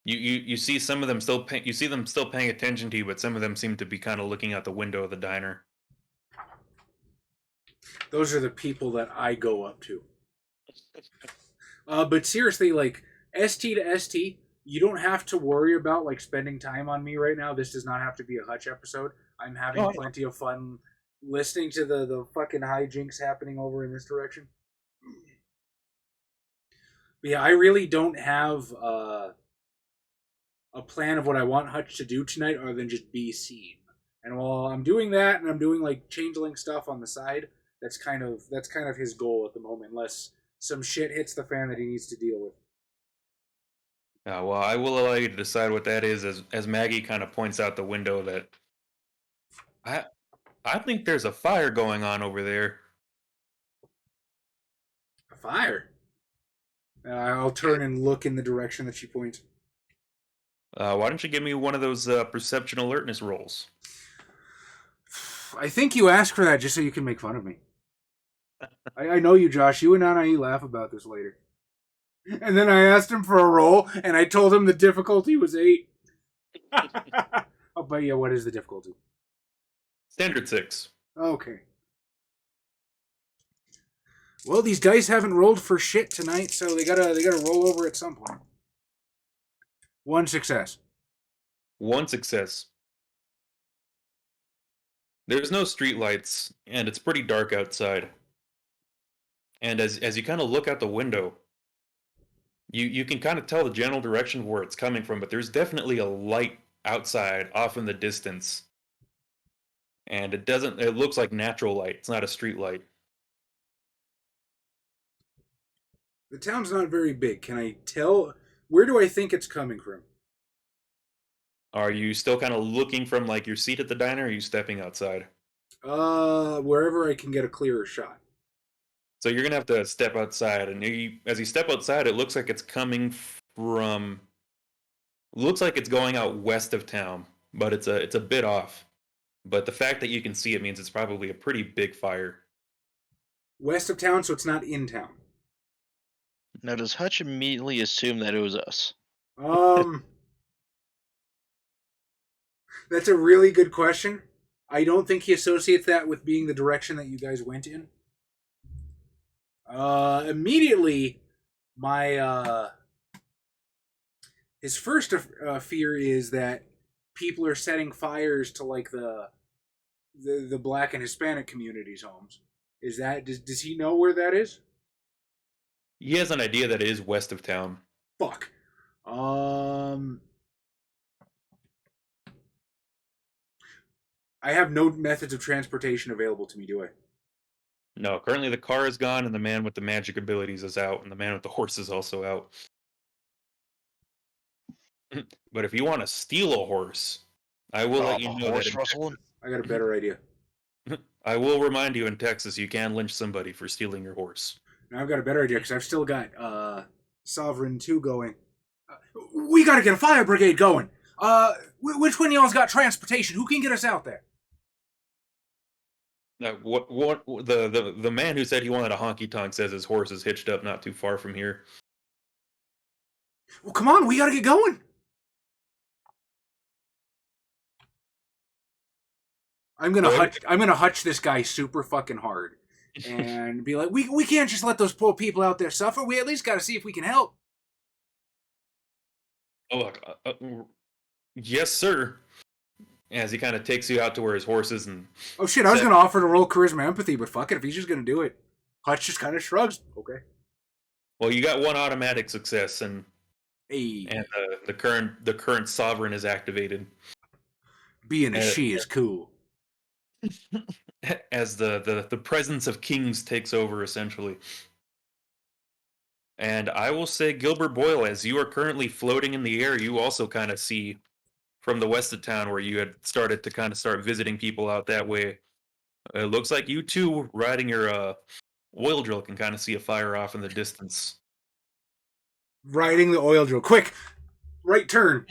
you see some of them still you see them still paying attention to you, but some of them seem to be kind of looking out the window of the diner. Those are the people that I go up to. But seriously, like, ST to ST, you don't have to worry about like spending time on me right now. This does not have to be a Hutch episode. I'm having plenty of fun listening to the fucking hijinks happening over in this direction. But yeah, I really don't have a plan of what I want Hutch to do tonight other than just be seen. And while I'm doing that and I'm doing like changeling stuff on the side, that's kind of his goal at the moment, unless some shit hits the fan that he needs to deal with. Well, I will allow you to decide what that is as Maggie kind of points out the window that I think there's a fire going on over there. A fire. I'll turn and look in the direction that she points. Why don't you give me one of those perception alertness rolls? I think you asked for that just so you can make fun of me. I know you, Josh. You and Anai laugh about this later. And then I asked him for a roll, and I told him the difficulty was 8. I'll bet you what is the difficulty. Standard 6. Okay. Well, these dice haven't rolled for shit tonight, so they gotta roll over at some point. 1 success. 1 success. There's no streetlights, and it's pretty dark outside. And as you kind of look out the window, you can kind of tell the general direction of where it's coming from, but there's definitely a light outside off in the distance. And it looks like natural light. It's not a street light. The town's not very big. Can I tell? Where do I think it's coming from? Are you still kind of looking from like your seat at the diner, or are you stepping outside? Wherever I can get a clearer shot. So you're gonna have to step outside, and as you step outside, it looks like it's coming from. Looks like it's going out west of town, but it's a bit off. But the fact that you can see it means it's probably a pretty big fire. West of town, so it's not in town. Now, does Hutch immediately assume that it was us? That's a really good question. I don't think he associates that with being the direction that you guys went in. Immediately, my his first fear is that people are setting fires to like the Black and Hispanic communities' homes. Is that does he know where that is? He has an idea that it is west of town. Fuck. I have no methods of transportation available to me, do I? No, currently the car is gone, and the man with the magic abilities is out, and the man with the horse is also out. But if you want to steal a horse, I will let you know horse that rustling? I got a better idea. I will remind you in Texas you can lynch somebody for stealing your horse. Now I've got a better idea because I've still got Sovereign 2 going. We got to get a fire brigade going. Which one of y'all's got transportation? Who can get us out there? Now, what the man who said he wanted a honky tonk says his horse is hitched up not too far from here. Well, come on, we got to get going. I'm gonna hutch this guy super fucking hard, and be like, we can't just let those poor people out there suffer. We at least got to see if we can help. Oh, look, yes, sir. As he kind of takes you out to where his horse is, and Oh shit, I was gonna offer to roll charisma empathy, but fuck it, if he's just gonna do it. Hutch just kind of shrugs. Okay. well, you got 1 automatic success, and Hey, the current sovereign is activated. being a she is cool. As the presence of kings takes over, essentially. And I will say, Gilbert Boyle, as you are currently floating in the air, you also kind of see from the west of town where you had started to kind of start visiting people out that way. It looks like you too, riding your oil drill, can kind of see a fire off in the distance. Riding the oil drill. Quick! Right turn.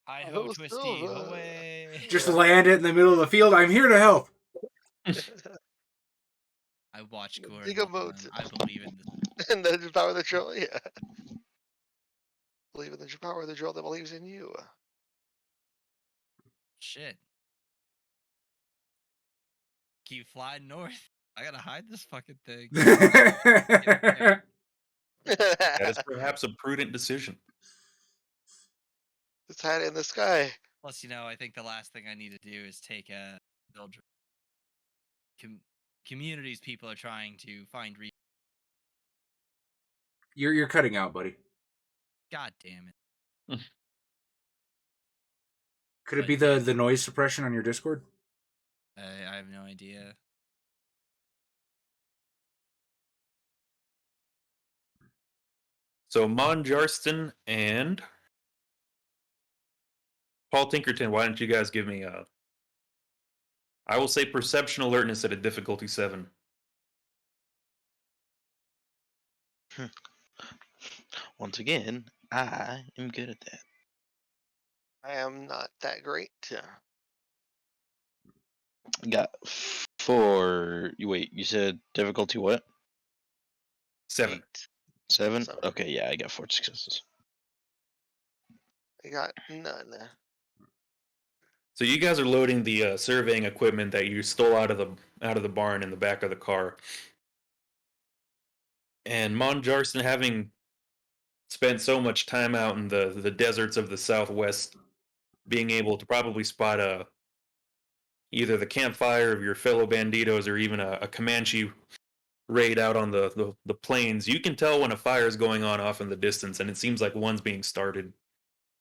Hi Oh, ho, that was twisty, Silva. away. Just land it in the middle of the field. I'm here to help. I watch Gore. Dig a moat. I believe in this. And then the power of the drill, yeah. Believe in the power of the drill that believes in you. Shit. Keep flying north. I gotta hide this fucking thing. That is perhaps a prudent decision. Just hide it in the sky. Plus, I think the last thing I need to do is take a build. Communities people are trying to find You're cutting out, buddy. God damn it. Could it But be yeah. the noise suppression on your Discord? I have no idea. So Mon Jarston and Paul Tinkerton, why don't you guys give me a... I will say perception alertness at a difficulty 7. Once again, I am good at that. I am not that great. Got 4. Wait, you said difficulty what? 7. 8. 7? 7. Okay, yeah, I got 4 successes. I got none. So you guys are loading the surveying equipment that you stole out of the barn in the back of the car. And Mon Jarston, having spent so much time out in the deserts of the Southwest, being able to probably spot either the campfire of your fellow banditos or even a Comanche raid out on the plains, you can tell when a fire is going on off in the distance, and it seems like one's being started,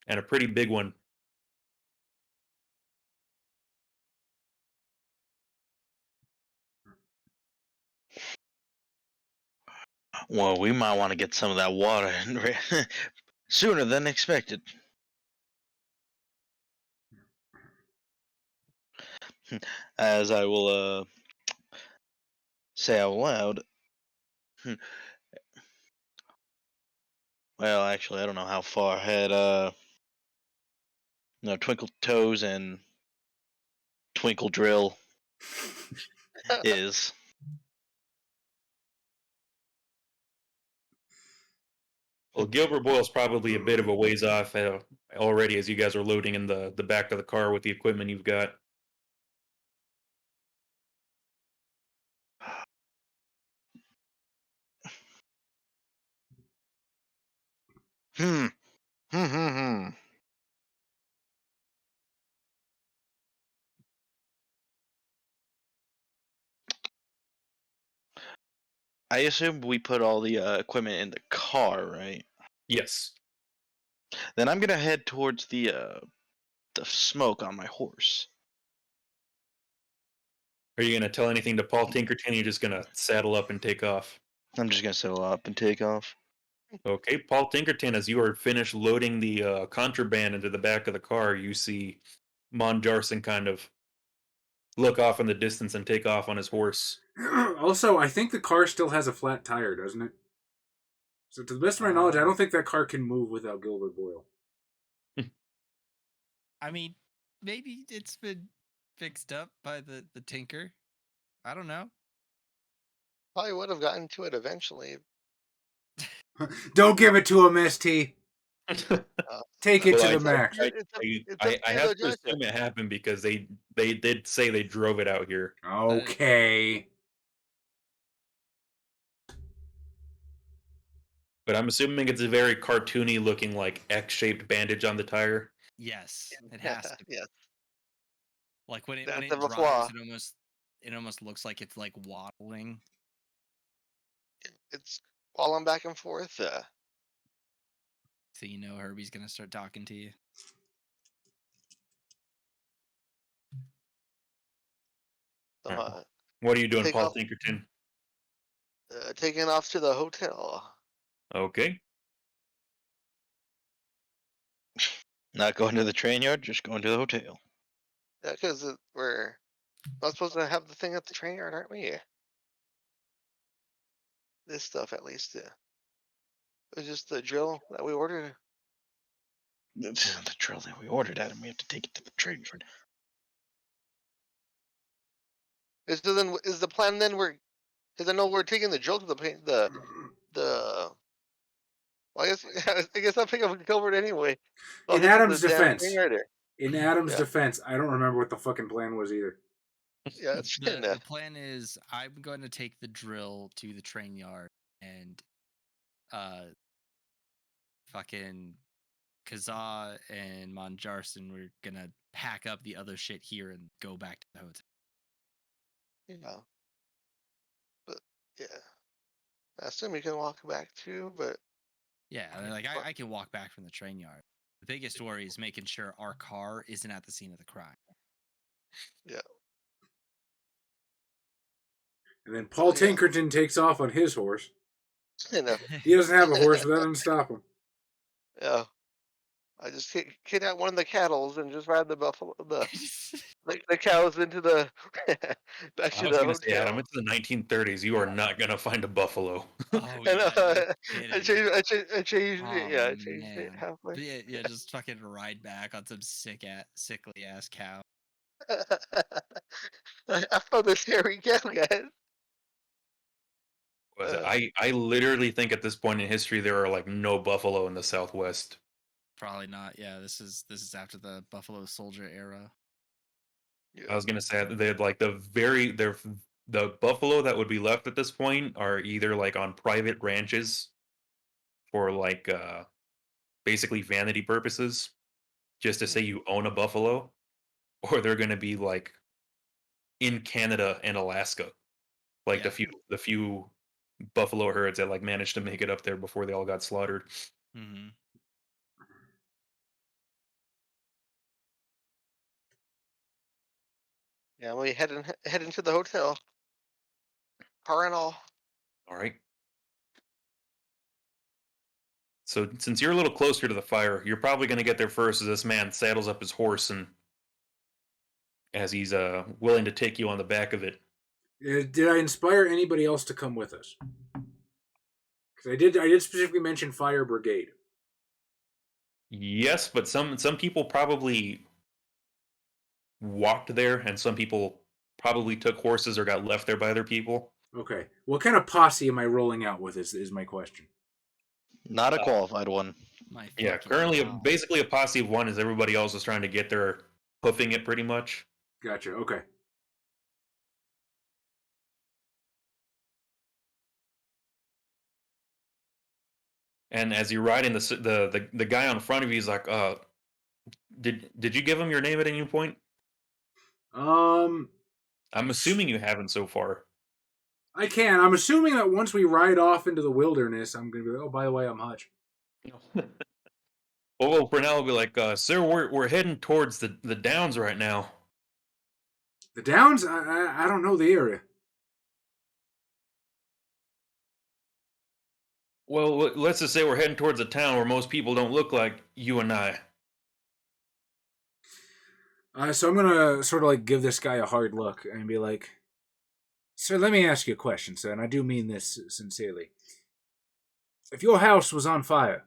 and a pretty big one. Well, we might want to get some of that water sooner than expected. As I will say out loud. Well, actually, I don't know how far ahead Twinkle Toes and Twinkle Drill is. Well, Gilbert Boyle's probably a bit of a ways off already, as you guys are loading in the back of the car with the equipment you've got. Hmm. Hmm. I assume we put all the equipment in the car, right? Yes. Then I'm gonna head towards the smoke on my horse. Are you going to tell anything to Paul Tinkerton? You're just going to saddle up and take off? I'm just gonna settle up and take off. Okay, Paul Tinkerton, as you are finished loading the contraband into the back of the car, you see Mon Jarson kind of look off in the distance and take off on his horse. Also, I think the car still has a flat tire, doesn't it? So, to the best of my knowledge, I don't think that car can move without Gilbert Boyle. I mean, maybe it's been fixed up by the tinker. I don't know. Probably would have gotten to it eventually. Don't give it to him, ST. Take it Well, to the max. I have to assume it happened because they did say they drove it out here. Okay. But I'm assuming it's a very cartoony looking, like, X-shaped bandage on the tire. Yes, it has to. Yes. Like when it That's when it the drives, flaw. it almost looks like it's like waddling. It's falling back and forth. So you know Herbie's gonna start talking to you. What are you doing, take Paul off- Tinkerton? Taking off to the hotel. Okay. Not going to the train yard, just going to the hotel. Yeah, because we're not supposed to have the thing at the train yard, aren't we? This stuff, at least. It's just the drill that we ordered. The drill that we ordered at, and we have to take it to the train yard. Is the plan then because I know we're taking the drill to the well, I guess I'll pick up Gilbert anyway. In Adam's defense, I don't remember what the fucking plan was either. Yeah, it's the plan is I'm going to take the drill to the train yard and fucking Kazaa and Mon Jarson, we're gonna pack up the other shit here and go back to the hotel. Yeah. But yeah. I assume you can walk back too, but Yeah, I mean, like I can walk back from the train yard. The biggest worry is making sure our car isn't at the scene of the crime. Yeah. And then Paul So, yeah. Tinkerton takes off on his horse. You know, He doesn't have a horse, but that doesn't stop him. yeah. I just kidnap one of the cattles and just ride the cows into the back I to was the going to say, Adam, hotel. it's the 1930s. You are not going to find a buffalo. Oh And yeah, no I kidding. changed Oh, it. Yeah, I changed it man. halfway. But yeah, just fucking ride back on some sickly ass cow. I found this hairy cow, guys. Was it? I literally think at this point in history there are like no buffalo in the Southwest. Probably not. Yeah, this is after the Buffalo Soldier era. Yeah. I was gonna say they had like the buffalo that would be left at this point are either like on private ranches for like basically vanity purposes, just to say you own a buffalo, or they're gonna be like in Canada and Alaska, like Yeah. the few buffalo herds that like managed to make it up there before they all got slaughtered. Mm-hmm. Yeah, we head into the hotel. Car and all. All right. So since you're a little closer to the fire, you're probably going to get there first as this man saddles up his horse and as he's willing to take you on the back of it. Did I inspire anybody else to come with us? Because I did specifically mention fire brigade. Yes, but some people probably walked there and some people probably took horses or got left there by other people. Okay. What kind of posse am I rolling out with is my question. Not a qualified one. My Yeah, fucking currently God. basically a posse of one as everybody else is trying to get there hoofing it pretty much. Gotcha. Okay. And as you're riding, the guy on front of you is like, did you give him your name at any point? Um, I'm assuming you haven't so far. I can. I'm assuming that once we ride off into the wilderness, I'm gonna be like, oh, by the way, I'm Hutch. Well, for now, we'll be like, sir, we're heading towards the downs right now. The Downs? I don't know the area. Well, let's just say we're heading towards a town where most people don't look like you and I. So I'm gonna sort of like give this guy a hard look and be like, sir, let me ask you a question, sir, and I do mean this sincerely. If your house was on fire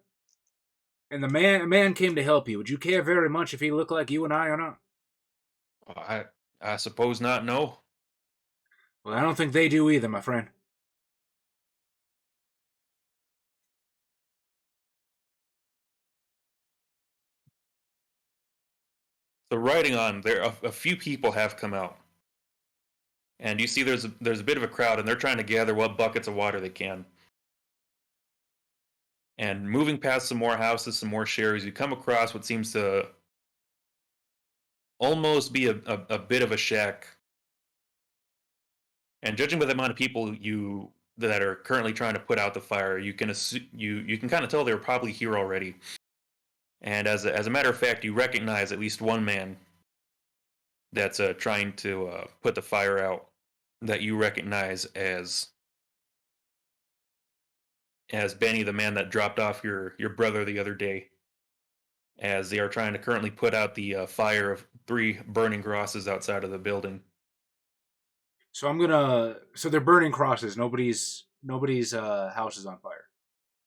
and a man came to help you, would you care very much if he looked like you and I or not? I suppose not. No. Well, I don't think they do either, my friend. So riding on, there a few people have come out, and you see there's a bit of a crowd, and they're trying to gather what buckets of water they can. And moving past some more houses, some more sherries, you come across what seems to almost be a bit of a shack. And judging by the amount of people that are currently trying to put out the fire, you can you can kind of tell they were probably here already. And as a matter of fact, you recognize at least one man that's trying to put the fire out that you recognize as Benny, the man that dropped off your brother the other day, as they are trying to currently put out the fire of 3 burning crosses outside of the building. So I'm gonna. So they're burning crosses. Nobody's house is on fire.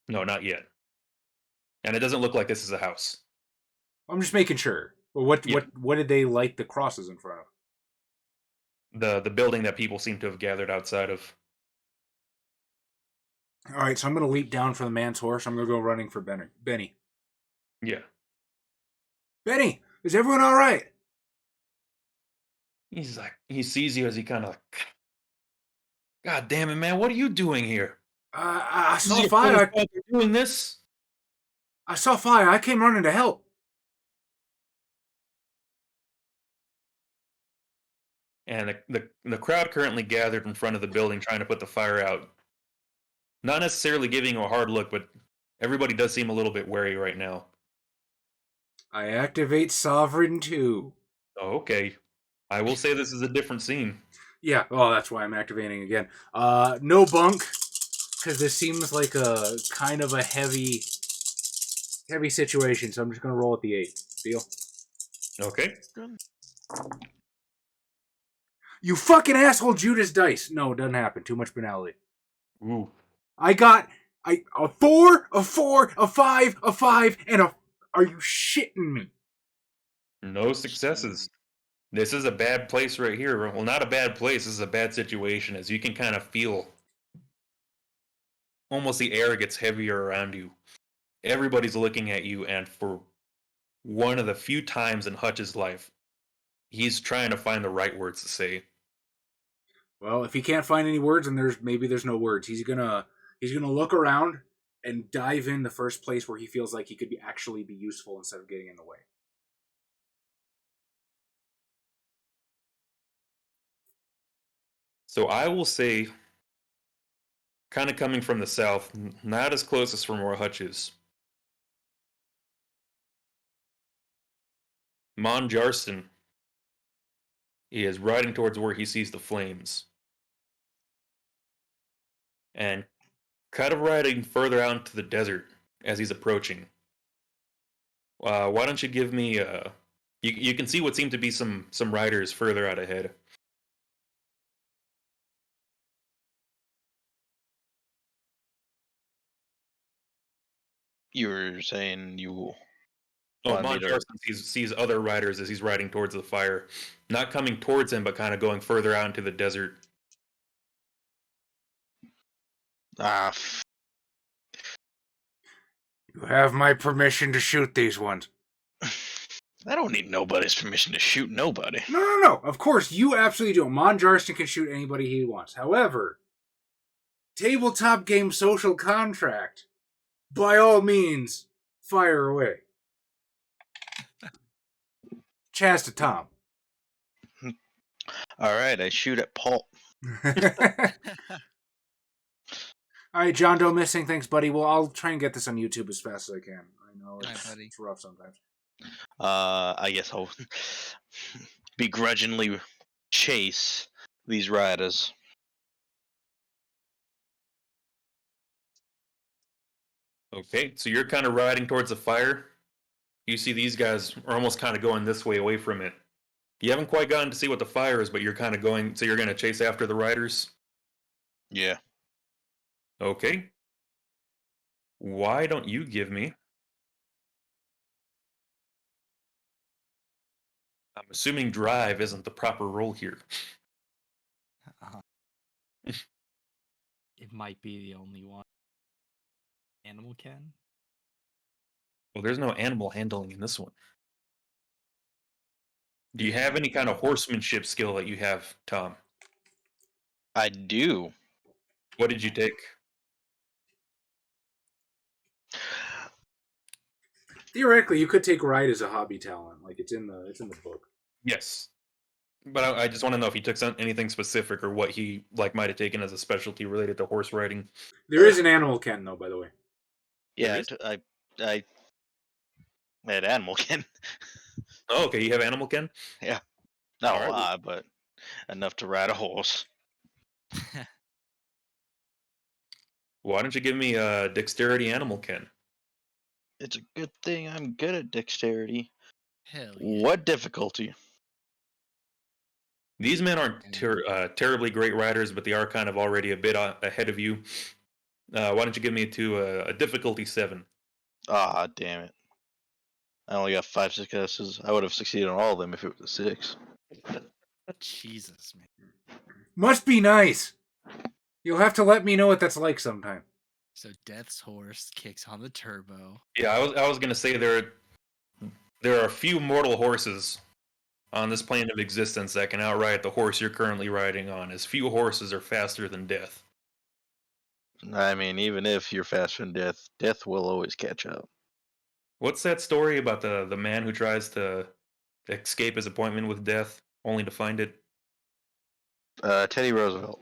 No, not yet. And it doesn't look like this is a house. I'm just making sure. Well, what did they light the crosses in front of? The building that people seem to have gathered outside of. All right, so I'm gonna leap down from the man's horse. I'm gonna go running for Benny. Yeah. Benny, is everyone all right? He's like, he sees you as he kind of like, God damn it, man, what are you doing here? I This is saw your fire. first time you're doing this? I saw fire. I came running to help. And the crowd currently gathered in front of the building trying to put the fire out. Not necessarily giving you a hard look, but Everybody does seem a little bit wary right now. I activate Sovereign 2. Oh, okay. I will say this is a different scene. Yeah, well, that's why I'm activating again. No bunk, because this seems like a kind of a heavy situation, so I'm just going to roll at the 8. Deal? Okay. You fucking asshole, Judas dice. No, it doesn't happen. Too much banality. Ooh. I got a 4, a 4, a 5, a 5, and a... Are you shitting me? No successes. This is a bad place right here. Well, not a bad place. This is a bad situation, as you can kind of feel almost the air gets heavier around you. Everybody's looking at you, and for one of the few times in Hutch's life, he's trying to find the right words to say. Well, if he can't find any words, and there's no words, he's gonna look around and dive in the first place where he feels like he could actually be useful instead of getting in the way. So I will say, kind of coming from the south, not as close as from where Hutch is. Mon Jarson is riding towards where he sees the flames. And kind of riding further out into the desert as he's approaching. Why don't you give me... You can see what seem to be some riders further out ahead. You were saying you Oh, want me Mon to... Jarson sees other riders as he's riding towards the fire. Not coming towards him, but kind of going further out into the desert. You have my permission to shoot these ones. I don't need nobody's permission to shoot nobody. No. Of course, you absolutely do. Mon Jarson can shoot anybody he wants. However, tabletop game social contract. By all means, fire away. Chaz to Tom. All right, I shoot at Paul. All right, John Doe missing. Thanks, buddy. Well, I'll try and get this on YouTube as fast as I can. I know it's rough sometimes. I guess I'll begrudgingly chase these riders. Okay, so you're kind of riding towards the fire. You see these guys are almost kind of going this way away from it. You haven't quite gotten to see what the fire is, but you're kind of going, so you're going to chase after the riders? Yeah. Okay. Why don't you give me... I'm assuming drive isn't the proper role here. It might be the only one. Animal can? Well, there's no animal handling in this one. Do you have any kind of horsemanship skill that you have, Tom? I do. What did you take? Theoretically, you could take ride as a hobby talent. Like it's in the book. Yes. But I just want to know if he took anything specific or what he might have taken as a specialty related to horse riding. There is an animal ken, though, by the way. Yeah, I had animal ken. Oh, okay. You have animal ken? Yeah. Not Alright. a lot, but enough to ride a horse. Why don't you give me a dexterity animal ken? It's a good thing I'm good at dexterity. Hell yeah. What difficulty? These men aren't terribly great riders, but they are kind of already a bit ahead of you. Why don't you give me a difficulty 7? Ah, damn it. I only got 5 successes. I would have succeeded on all of them if it was a 6. Jesus, man. Must be nice. You'll have to let me know what that's like sometime. So Death's horse kicks on the turbo. Yeah, I was gonna say there are a few mortal horses on this plane of existence that can outride the horse you're currently riding on, as few horses are faster than death. I mean, even if you're faster than death, death will always catch up. What's that story about the man who tries to escape his appointment with death, only to find it? Teddy Roosevelt.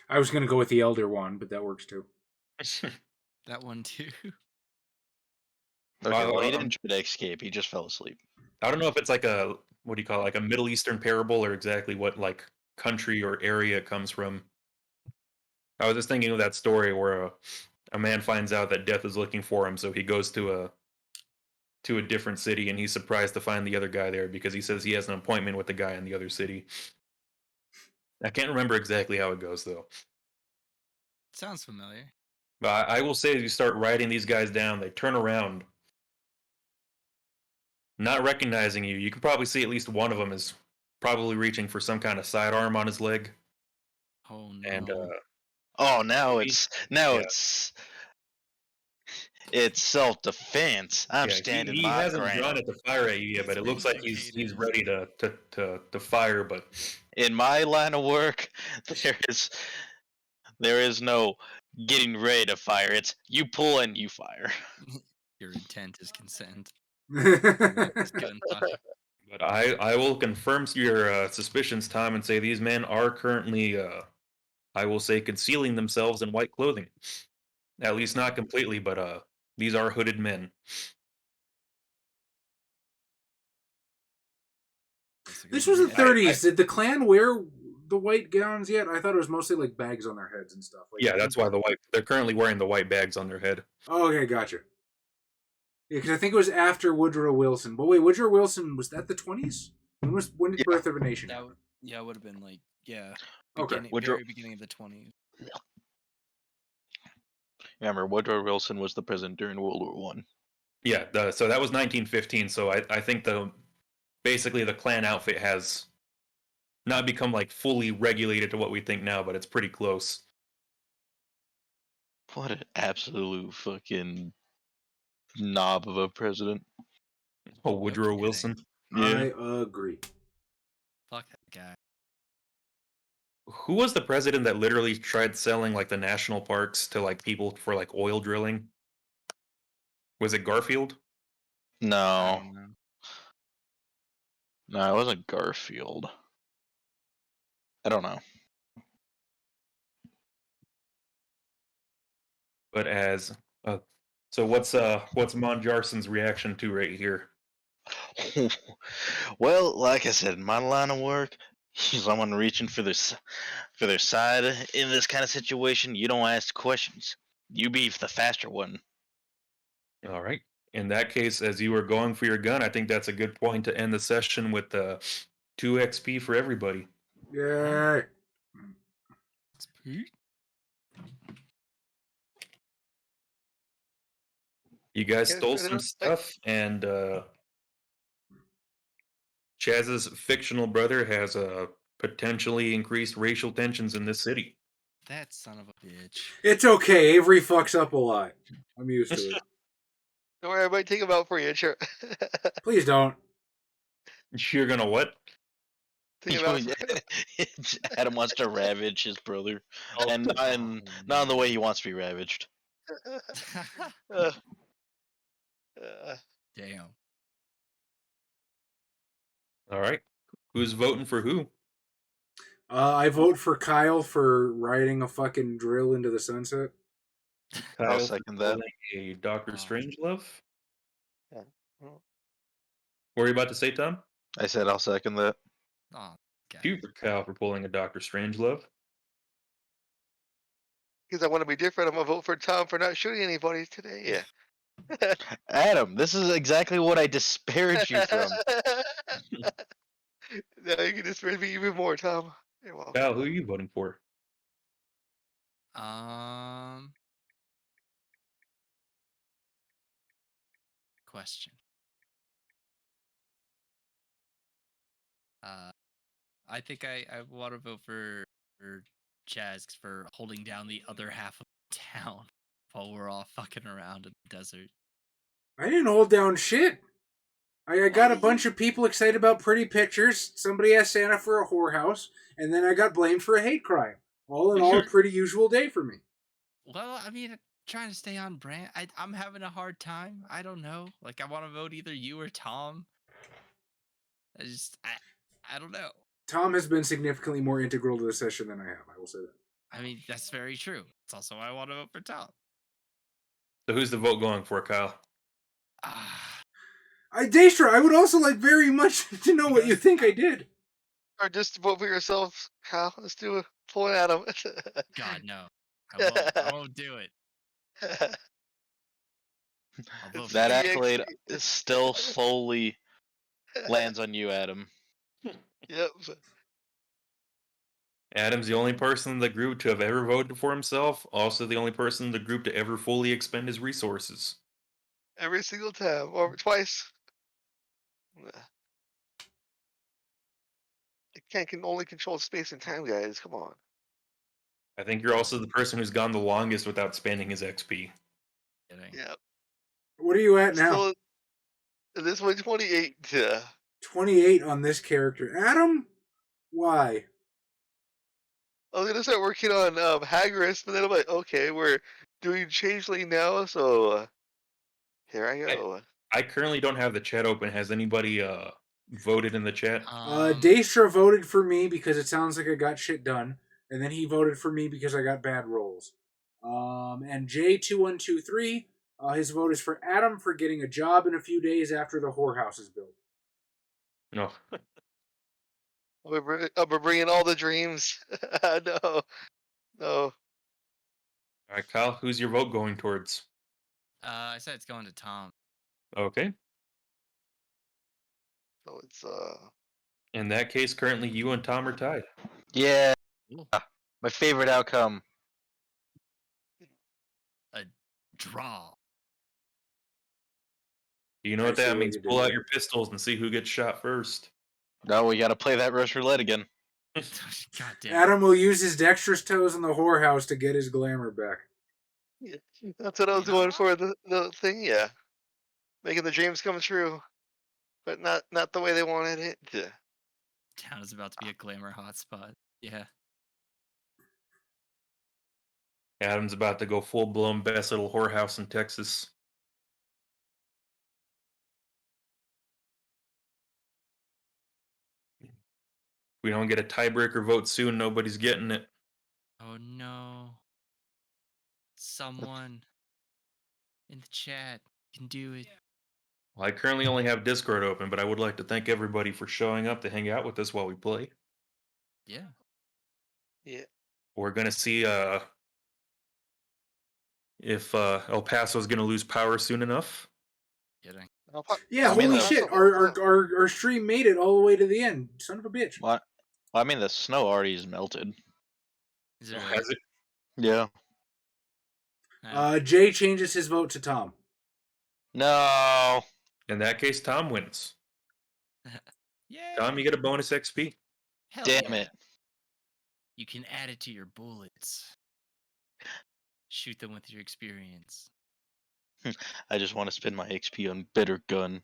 I was going to go with the elder one, but that works too. That one too. Okay, well, he Um, didn't try to escape. He just fell asleep. I don't know if it's like a what do you call it, like a Middle Eastern parable or exactly what like country or area it comes from. I was just thinking of that story where a man finds out that death is looking for him, so he goes to a different city and he's surprised to find the other guy there because he says he has an appointment with the guy in the other city. I can't remember exactly how it goes though. Sounds familiar. But I will say, as you start writing these guys down, they turn around, not recognizing you. You can probably see at least one of them is probably reaching for some kind of sidearm on his leg, Oh no. and Oh, now Maybe. now Yeah. it's self-defense. I'm yeah, standing he my hasn't drawn ground. it to fire at you yet, but it looks like he's ready to fire. But In my line of work, there is no getting ready to fire. It's you pull and you fire. Your intent is consent. but I will confirm your suspicions, Tom, and say these men are currently I will say concealing themselves in white clothing. At least not completely, but these are hooded men. This was the 30s. Did the clan wear the white gowns yet? I thought it was mostly like bags on their heads and stuff. Like, Yeah, that's why they're currently wearing the white bags on their head. Oh, okay, gotcha. Yeah, because I think it was after Woodrow Wilson. But wait, Woodrow Wilson, was that the 20s? When did Yeah. Birth of a Nation That happen? it would have been like Okay. very beginning of the 20s. Remember, Woodrow Wilson was the president during World War One. Yeah, so that was 1915. So I think basically the clan outfit has not become like fully regulated to what we think now, but it's pretty close. What an absolute fucking knob of a president. Oh, Woodrow kidding. Wilson. I agree. Fuck that guy. Who was the president that literally tried selling like the national parks to like people for like oil drilling? Was it Garfield? I No, don't know. no, it wasn't Garfield. I don't know. But as so what's Monjarson's reaction to right here? Well, like I said, in my line of work, someone reaching for their side in this kind of situation, you don't ask questions. You be the faster one. All right. In that case, as you were going for your gun, I think that's a good point to end the session with 2 XP for everybody. Yay. You guys Yeah, stole sure, some like- stuff, and Chaz's fictional brother has potentially increased racial tensions in this city. That son of a bitch. It's okay. Avery fucks up a lot. I'm used to it. Don't worry, I might take him out for you, sure. Please don't. You're gonna what? Take him out. Adam wants to ravage his brother, and not in the way he wants to be ravaged. Uh, Damn. All right. Who's voting for who? I vote for Kyle for riding a fucking drill into the sunset. I'll Kyle second for that. pulling a Doctor Oh. Strangelove. Yeah. What were you about to say, Tom? I said I'll second that. Oh, You for Kyle for pulling a Doctor Strangelove. Because I want to be different, I'm gonna vote for Tom for not shooting anybody today. Yeah. Adam, this is exactly what I disparage you from. Now you can disparage me even more, Tom. You're welcome. Kyle, who are you voting for? Question. I think I want to vote for Chaz for holding down the other half of town while we're all fucking around in the desert. I didn't hold down shit. I got a bunch of people excited about pretty pictures. Somebody asked Santa for a whorehouse, and then I got blamed for a hate crime. All in all, a pretty usual day for me. Well, I mean, trying to stay on brand. I'm having a hard time. I don't know. Like, I want to vote either you or Tom. I don't know. Tom has been significantly more integral to the session than I have. I will say that. I mean, that's very true. It's also why I want to vote for Tom. So who's the vote going for, Kyle? Ah, Daestra, I would also like very much to know what you think I did. Or just vote for yourself, Kyle. Let's do a point at him. God, no. I won't. I won't do it. I'll vote for That you. accolade still slowly lands on you, Adam. Yep. Adam's the only person in the group to have ever voted for himself, also the only person in the group to ever fully expend his resources. Every single time, or twice. I can only control space and time, guys. Come on. I think you're also the person who's gone the longest without spending his XP. Kidding. Yep. What are you at now? Still, this one 28. 28 on this character. Adam? Why? I was gonna start working on Hagris, but then I'm like, okay, we're doing Changeling now, so here I go. I currently don't have the chat open. Has anybody voted in the chat? Daestra voted for me because it sounds like I got shit done, and then he voted for me because I got bad rolls. And J2123, his vote is for Adam for getting a job in a few days after the whorehouse is built. No. We're bringing all the dreams. No. All right, Kyle, who's your vote going towards? I said it's going to Tom. Okay. So it's In that case, currently you and Tom are tied. Yeah, Ooh, my favorite outcome. a draw. You know I what see that what means. you did Pull out there. your pistols and see who gets shot first. No, we gotta play that Rush roulette again. God damn. Adam will use his dexterous toes in the whorehouse to get his glamour back. that's what I was You going know for. The thing, yeah, making the dreams come true, but not the way they wanted it. Town is about to be a glamour hotspot. Yeah. Adam's about to go full-blown best little whorehouse in Texas. We don't get a tiebreaker vote soon, nobody's getting it. Oh no. Someone in the chat can do it. Well, I currently only have Discord open, but I would like to thank everybody for showing up to hang out with us while we play. Yeah. Yeah. We're gonna see if El Paso's gonna lose power soon enough. Kidding. Yeah, I mean, holy the- shit. Our stream made it all the way to the end. Son of a bitch. What? Well, I mean, the snow already is melted. Is it Oh, really? has it? Yeah. Jay changes his vote to Tom. No. In that case, Tom wins. Yeah. Tom, you get a bonus XP. Hell Damn yeah. it. You can add it to your bullets. Shoot them with your experience. I just want to spend my XP on better gun.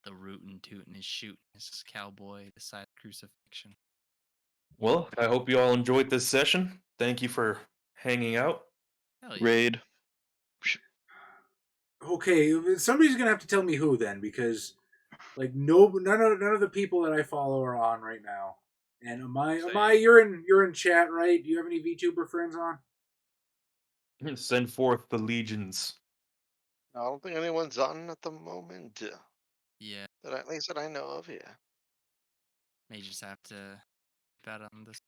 The rootin' tootin' is shooting his cowboy beside crucifixion. Well, I hope you all enjoyed this session. Thank you for hanging out. Hell yeah. Raid. Okay, somebody's gonna have to tell me who then, because like none of the people that I follow are on right now. And Amai, you're in chat, right? Do you have any VTuber friends on? Send forth the legions. I don't think anyone's on at the moment. Yeah. That at least that I know of. Yeah. May just have to bet on this.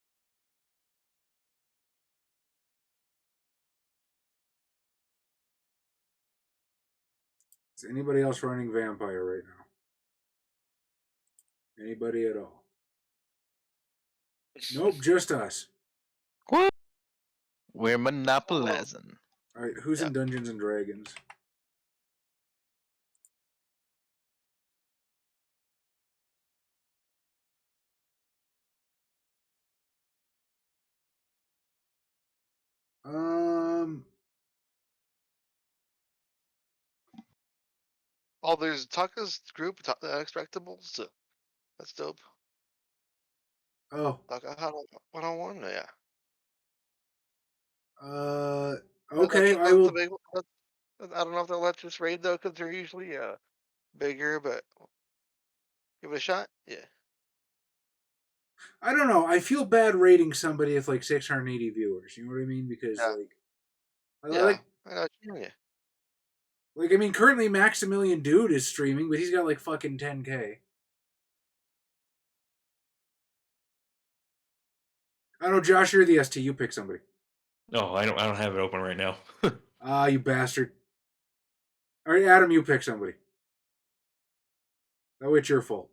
Is anybody else running Vampire right now? Anybody at all? Nope, just us. What? We're monopolizing. All right, who's Yeah. in Dungeons and Dragons? Oh, there's Taka's group, Unexpectables. That's dope. Oh, Taka had 101. Yeah. okay. That's I will. the big one. I don't know if they'll let us raid though, because they're usually bigger. But give it a shot. Yeah. I don't know. I feel bad rating somebody with like 680 viewers. You know what I mean? Because Yeah. like, I Yeah, like, I know what you mean. I mean, currently Maximilian Dude is streaming, but he's got like fucking 10K. I don't know, Josh. You're the ST. You pick somebody. No, I don't have it open right now. Ah, you bastard. All right, Adam, you pick somebody. That way it's your fault.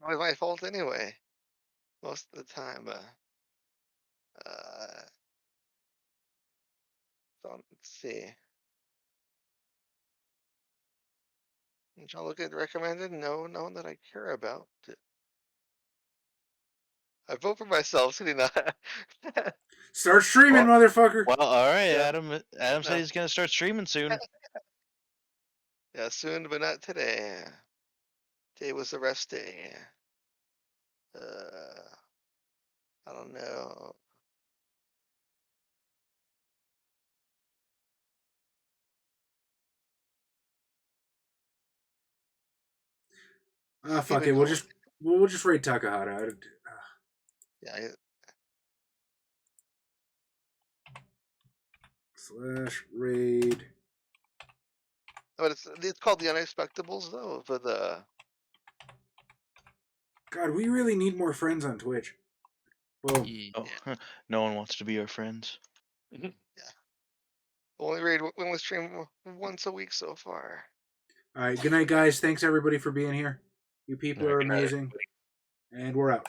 It was my fault anyway. Most of the time. So let's see. I'm trying to look at recommended. No one that I care about. I vote for myself, so not. Start streaming, Well- motherfucker. Well, all right, Yeah. Adam. Adam said No. he's gonna start streaming soon. Yeah, soon, but not today. Today was the rest day. I don't know. Ah, fuck Even it. We'll though- just raid Takahata. Yeah, /raid. but it's called the Unexpectables though for the. God, we really need more friends on Twitch. Boom. Yeah. Oh, no one wants to be our friends. Only raid we only stream once a week so far. All right. Good night, guys. Thanks everybody for being here. You people All right, are good night, amazing. And we're out.